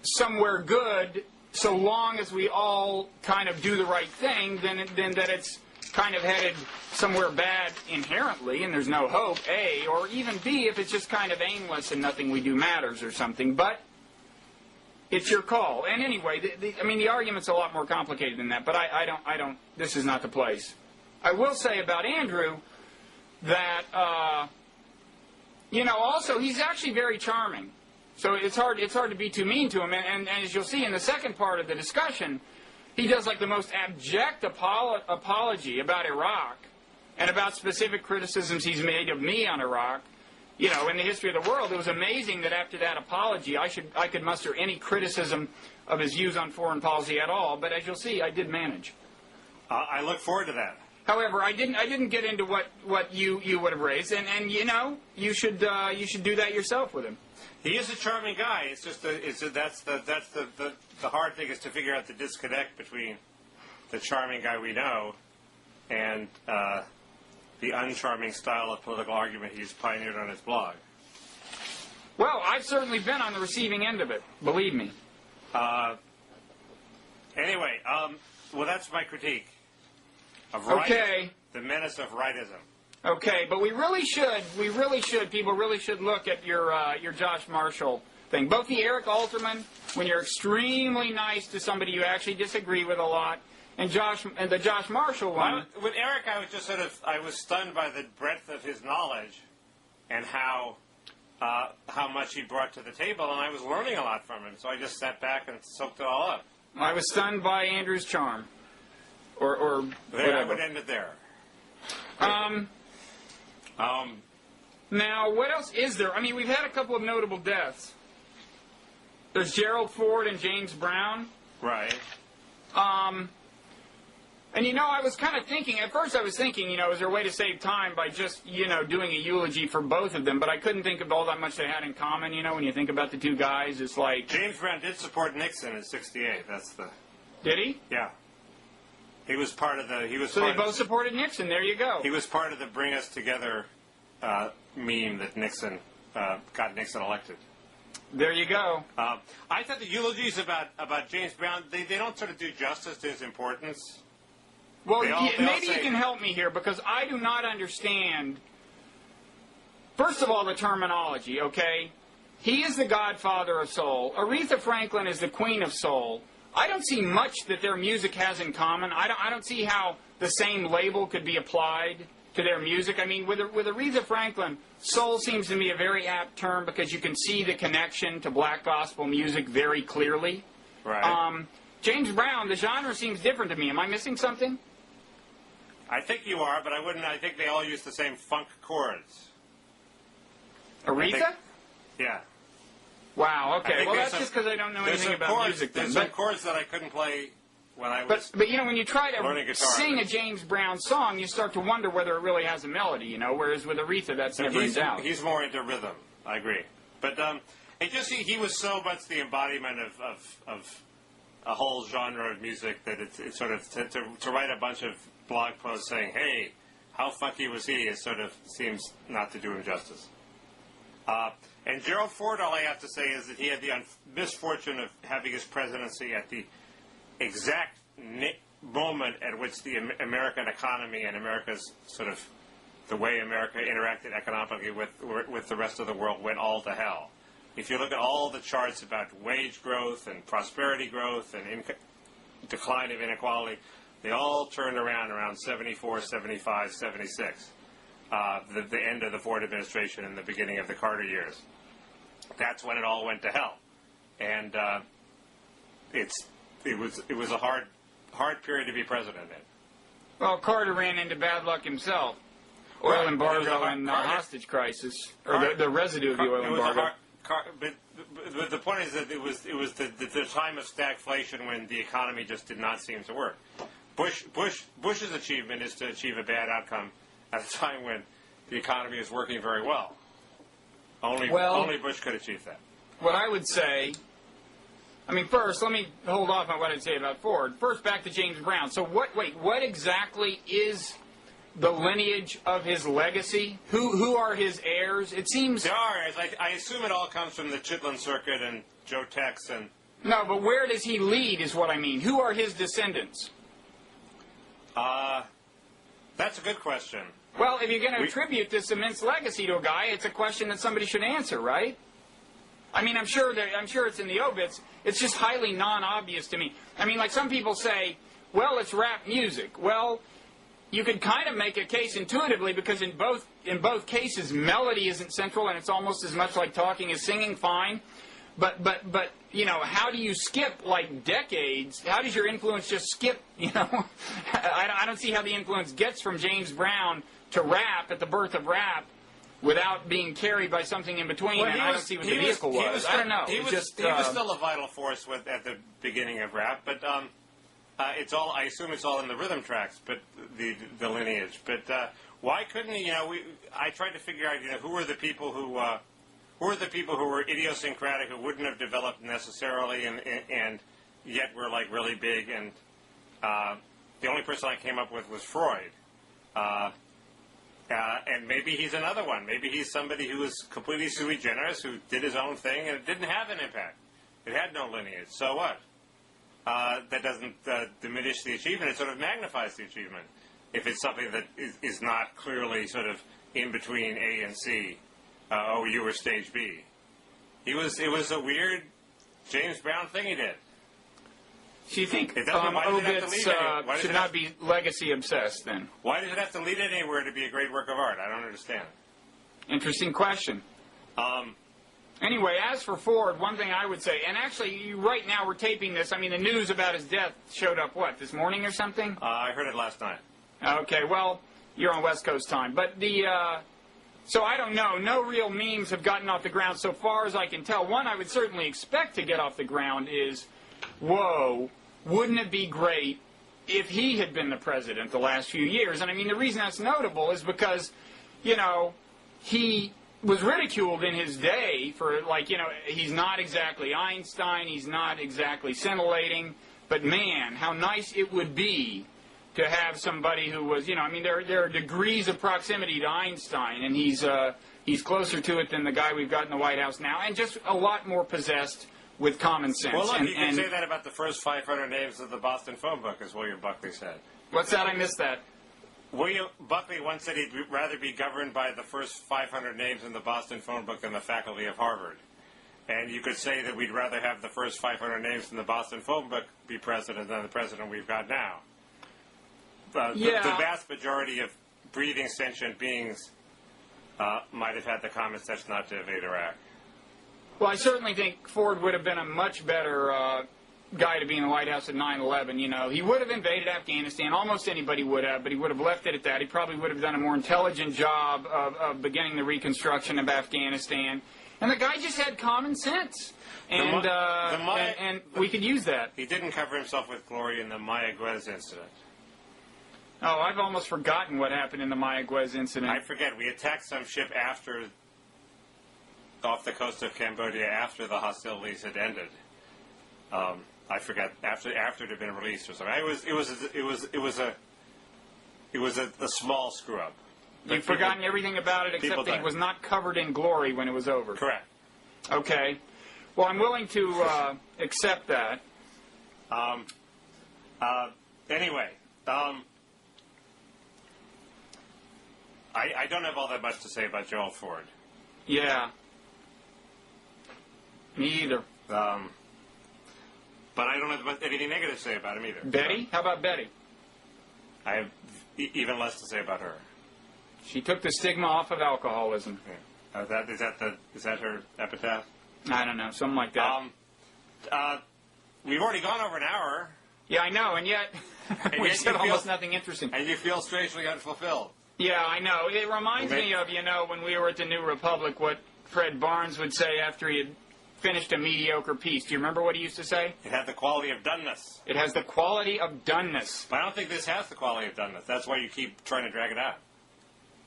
somewhere good so long as we all kind of do the right thing than that it's kind of headed somewhere bad inherently and there's no hope, A, or even B, if it's just kind of aimless and nothing we do matters or something. But it's your call. And anyway, the argument's a lot more complicated than that, but I don't, this is not the place. I will say about Andrew that, also he's actually very charming. So it's hard to be too mean to him. And as you'll see in the second part of the discussion, he does like the most abject apology about Iraq and about specific criticisms he's made of me on Iraq. In the history of the world, it was amazing that after that apology, I could muster any criticism of his views on foreign policy at all. But as you'll see, I did manage. I look forward to that. However, I didn't get into what you would have raised, and you should do that yourself with him. He is a charming guy. It's just that's the hard thing is to figure out the disconnect between the charming guy we know and the uncharming style of political argument he's pioneered on his blog. Well, I've certainly been on the receiving end of it. Believe me. Anyway, well, that's my critique of Wright, okay. The menace of Wrightism. Okay, but people really should look at your Josh Marshall thing. Both the Eric Alterman, when you're extremely nice to somebody you actually disagree with a lot, and the Josh Marshall one. With Eric, I was just I was stunned by the breadth of his knowledge and how much he brought to the table, and I was learning a lot from him. So I just sat back and soaked it all up. I was stunned by Andrew's charm, or whatever. I would end it there. Now, what else is there? I mean, we've had a couple of notable deaths. There's Gerald Ford and James Brown. Right. And I was kind of thinking, at first I was thinking, is there a way to save time by just, doing a eulogy for both of them? But I couldn't think of all that much they had in common, when you think about the two guys. It's like... James Brown did support Nixon in '68. That's the... Did he? Yeah. He was part of the... So they both supported Nixon. There you go. He was part of the Bring Us Together meme that Nixon got Nixon elected. There you go. I thought the eulogies about James Brown, they don't sort of do justice to his importance. Well, maybe you can help me here, because I do not understand, first of all, the terminology, okay? He is the godfather of soul. Aretha Franklin is the queen of soul. I don't see much that their music has in common. I don't see how the same label could be applied. to their music. I mean, with Aretha Franklin, soul seems to me a very apt term because you can see the connection to black gospel music very clearly. Right. James Brown, the genre seems different to me. Am I missing something? I think you are, but I wouldn't. I think they all use the same funk chords. Aretha? Yeah. Wow, okay. Well, that's just because I don't know anything about music then. There's some chords that I couldn't play when I was But you know, when you try learning to guitar, sing a James Brown song, you start to wonder whether it really has a melody, you know, whereas with Aretha, that's never in doubt. He's more into rhythm. I agree. But he was so much the embodiment of a whole genre of music that it's sort of, to write a bunch of blog posts saying, hey, how funky was he, it sort of seems not to do him justice. And Gerald Ford, all I have to say is that he had the misfortune of having his presidency at the exact moment at which the American economy and America's sort of the way America interacted economically with the rest of the world went all to hell. If you look at all the charts about wage growth and prosperity growth and decline of inequality, they all turned around 74, 75, 76. The end of the Ford administration and the beginning of the Carter years. That's when it all went to hell, and it was a hard period to be president in. Well, Carter ran into bad luck himself. Oil embargo and hostage crisis, or the residue of the oil embargo. But the point is that it was the time of stagflation when the economy just did not seem to work. Bush's achievement is to achieve a bad outcome at a time when the economy is working very well. Only Bush could achieve that. What I would say, I mean, first, let me hold off on what I'd say about Ford. First, back to James Brown. So what exactly is the lineage of his legacy? Who are his heirs? It seems... There are heirs. I assume it all comes from the Chitlin Circuit and Joe Tex and... No, but where does he lead is what I mean. Who are his descendants? That's a good question. Well, if you're going to attribute this immense legacy to a guy, it's a question that somebody should answer, right? I mean, I'm sure it's in the obits. It's just highly non-obvious to me. I mean, like some people say, well, it's rap music. Well, you could kind of make a case intuitively because in both cases, melody isn't central, and it's almost as much like talking as singing. Fine, but you know, how do you skip like decades? How does your influence just skip? You know, I don't see how the influence gets from James Brown to rap at the birth of rap without being carried by something in between. Well, and I don't see what the vehicle was. I don't know. He was still a vital force at the beginning of rap, but it's all. I assume it's all in the rhythm tracks, but the lineage. But why couldn't he? You know, I tried to figure out. You know, who were the people who were idiosyncratic, who wouldn't have developed necessarily, and yet were like really big. And the only person I came up with was Freud. And maybe he's another one. Maybe he's somebody who was completely sui generis, who did his own thing, and it didn't have an impact. It had no lineage. So what? That doesn't diminish the achievement. It sort of magnifies the achievement if it's something that is not clearly sort of in between A and C. You were stage B. It was a weird James Brown thing he did. So you think obits should not be legacy obsessed then? Why does it have to lead it anywhere to be a great work of art? I don't understand. Interesting question. Anyway, as for Ford, one thing I would say, and actually right now we're taping this, I mean the news about his death showed up, what, this morning or something? I heard it last night. Okay, well, you're on West Coast time. But so I don't know. No real memes have gotten off the ground so far as I can tell. One I would certainly expect to get off the ground is, whoa, wouldn't it be great if he had been the president the last few years? And I mean, the reason that's notable is because, you know, he was ridiculed in his day for, like, you know, he's not exactly Einstein, he's not exactly scintillating, but man, how nice it would be to have somebody who was, you know, I mean, there are degrees of proximity to Einstein, and he's closer to it than the guy we've got in the White House now, and just a lot more possessed with common sense. Well, look, you can say that about the first 500 names of the Boston phone book, as William Buckley said. What's that? I missed that. William Buckley once said he'd rather be governed by the first 500 names in the Boston phone book than the faculty of Harvard. And you could say that we'd rather have the first 500 names in the Boston phone book be president than the president we've got now. The vast majority of breathing sentient beings might have had the common sense not to invade Iraq. Well, I certainly think Ford would have been a much better guy to be in the White House at 9/11. You know, he would have invaded Afghanistan. Almost anybody would have, but he would have left it at that. He probably would have done a more intelligent job of beginning the reconstruction of Afghanistan. And the guy just had common sense. And, and we could use that. He didn't cover himself with glory in the Mayaguez incident. Oh, I've almost forgotten what happened in the Mayaguez incident. I forget. We attacked some ship off the coast of Cambodia after the hostilities had ended. I forget after it had been released or something. It was a small screw up. You've forgotten everything about it except that it was not covered in glory when it was over. Correct. Okay. Well, I'm willing to accept that. Anyway, I don't have all that much to say about Gerald Ford. Yeah. Me either. But I don't have anything negative to say about him either. Betty? How about Betty? I have even less to say about her. She took the stigma off of alcoholism. Yeah. Is that her epitaph? I don't know, something like that. We've already gone over an hour. Yeah, I know, and yet we said almost nothing interesting. And you feel strangely unfulfilled. Yeah, I know. It reminds me of, when we were at the New Republic, what Fred Barnes would say after he had finished a mediocre piece. Do you remember what he used to say? It had the quality of doneness. It has the quality of doneness. But I don't think this has the quality of doneness. That's why you keep trying to drag it out.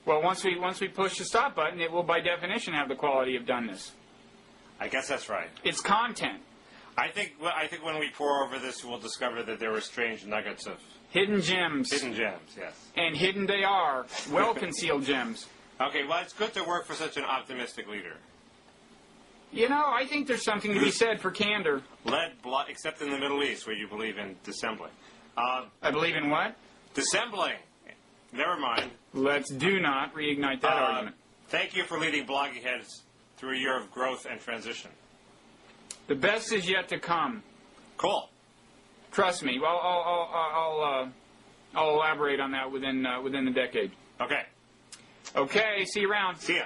Well, once we push the stop button, it will by definition have the quality of doneness. I guess that's right. It's content. I think when we pour over this, we'll discover that there were strange nuggets of hidden gems. Hidden gems, yes. And hidden they are, well-concealed gems. Okay, well, it's good to work for such an optimistic leader. I think there's something to be said for candor. Except in the Middle East, where you believe in dissembling. I believe in what? Dissembling. Never mind. Let's do not reignite that argument. Thank you for leading Blogging Heads through a year of growth and transition. The best is yet to come. Cool. Trust me. Well, I'll elaborate on that within the decade. Okay. Okay. See you around. See ya.